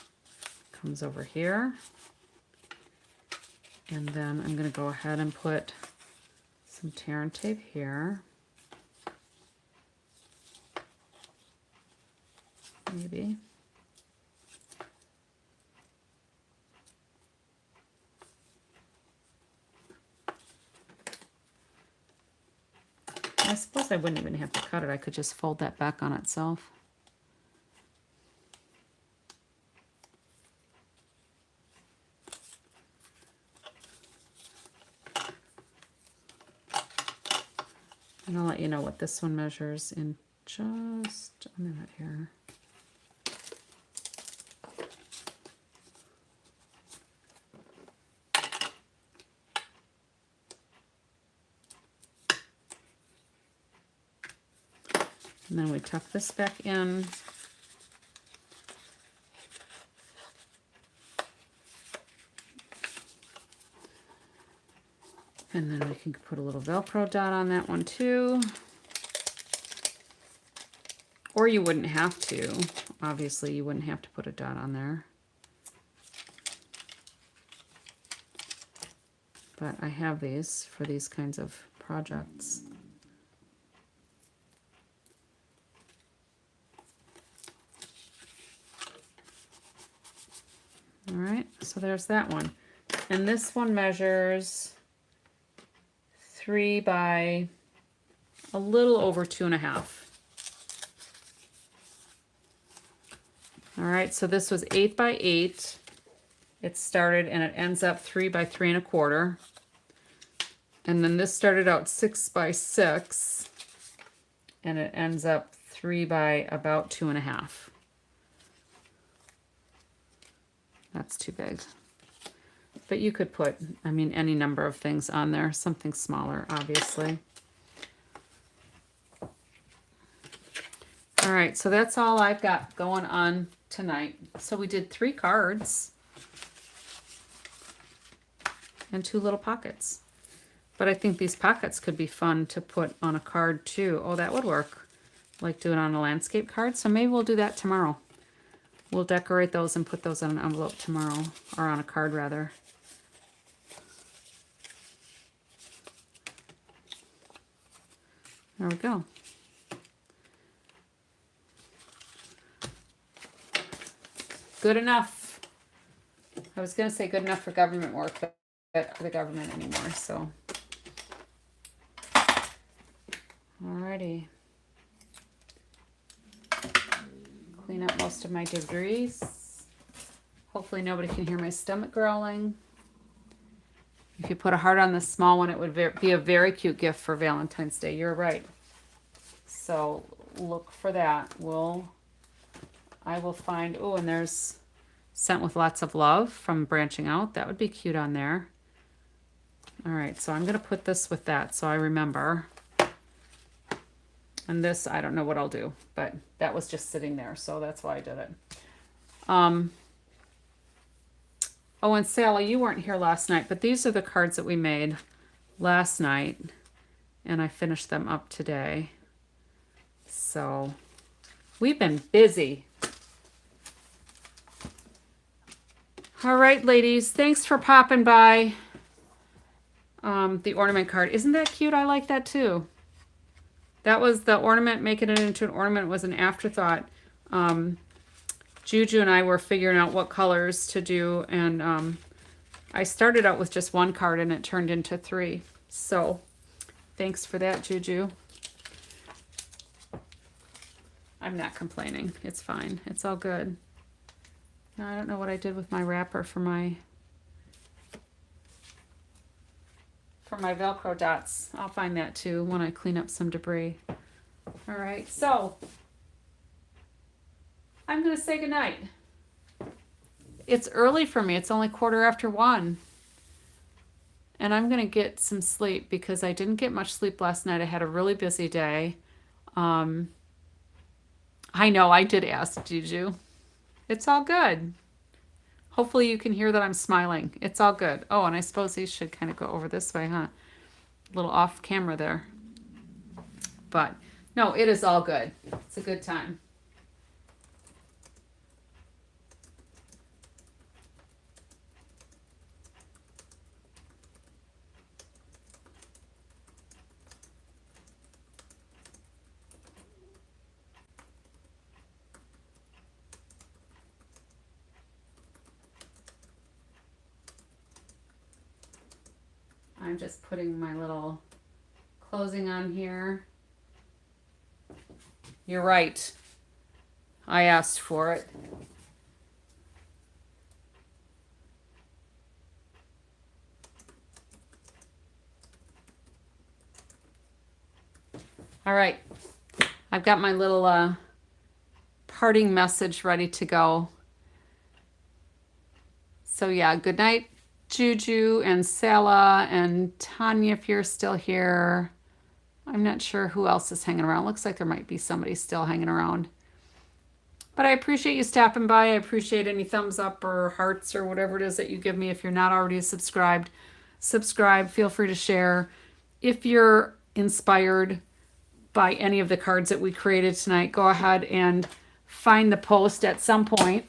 comes over here. And then I'm going to go ahead and put some tear and tape here. Maybe. I suppose I wouldn't even have to cut it. I could just fold that back on itself. And I'll let you know what this one measures in just a minute here. And then we tuck this back in. And then we can put a little Velcro dot on that one too. Or you wouldn't have to. Obviously, you wouldn't have to put a dot on there. but I have these for these kinds of projects. All right, so there's that one. And this one measures 3 by a little over 2.5. All right, so this was 8 by 8. It started and it ends up 3 by 3.25. And then this started out 6 by 6 and it ends up 3 by about 2.5. That's too big. But you could put, I mean, any number of things on there, something smaller, obviously. All right, so that's all I've got going on tonight. So we did 3 cards and 2 little pockets. But I think these pockets could be fun to put on a card too. Oh, that would work. Like do it on a landscape card. So maybe we'll do that tomorrow. We'll decorate those and put those on an envelope tomorrow, or on a card rather. There we go. Good enough. I was going to say good enough for government work, but for the government anymore, so. Alrighty. Clean up most of my debris. Hopefully nobody can hear my stomach growling. If you put a heart on the small one, it would be a very cute gift for Valentine's Day. You're right. So look for that. I will find, oh, and there's Sent with Lots of Love from Branching Out. That would be cute on there. All right, so I'm going to put this with that so I remember. And this, I don't know what I'll do, but that was just sitting there, so that's why I did it. Oh, and Sally, you weren't here last night, but these are the cards that we made last night, and I finished them up today. So we've been busy. All right, ladies, thanks for popping by. The ornament card. Isn't that cute? I like that too. That was the ornament, making it into an ornament was an afterthought. Juju and I were figuring out what colors to do, and I started out with just 1 card and it turned into 3. So thanks for that, Juju. I'm not complaining. It's fine. It's all good. Now, I don't know what I did with my wrapper for my Velcro dots. I'll find that too when I clean up some debris. All right, so I'm going to say goodnight. It's early for me. It's only 1:15. And I'm going to get some sleep because I didn't get much sleep last night. I had a really busy day. I know I did ask Juju. It's all good. Hopefully you can hear that I'm smiling. It's all good. Oh, and I suppose these should kind of go over this way, huh? A little off camera there. But no, it is all good. It's a good time. I'm just putting my little closing on here. You're right. I asked for it. All right. I've got my little parting message ready to go. So yeah, good night, Juju and Sala and Tanya, if you're still here. I'm not sure who else is hanging around. Looks like there might be somebody still hanging around. But I appreciate you stopping by. I appreciate any thumbs up or hearts or whatever it is that you give me. If you're not already subscribed, subscribe. Feel free to share. If you're inspired by any of the cards that we created tonight, go ahead and find the post at some point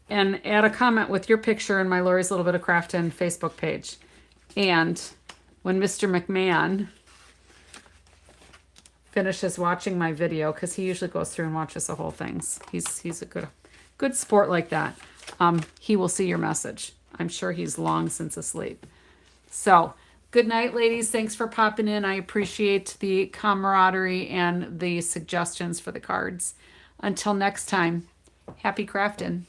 and add a comment with your picture in my Lori's Little Bit of Craftin Facebook page. And when Mr. McMahon finishes watching my video, because he usually goes through and watches the whole things. He's a good sport like that. He will see your message. I'm sure he's long since asleep. So, good night, ladies. Thanks for popping in. I appreciate the camaraderie and the suggestions for the cards. Until next time, happy crafting.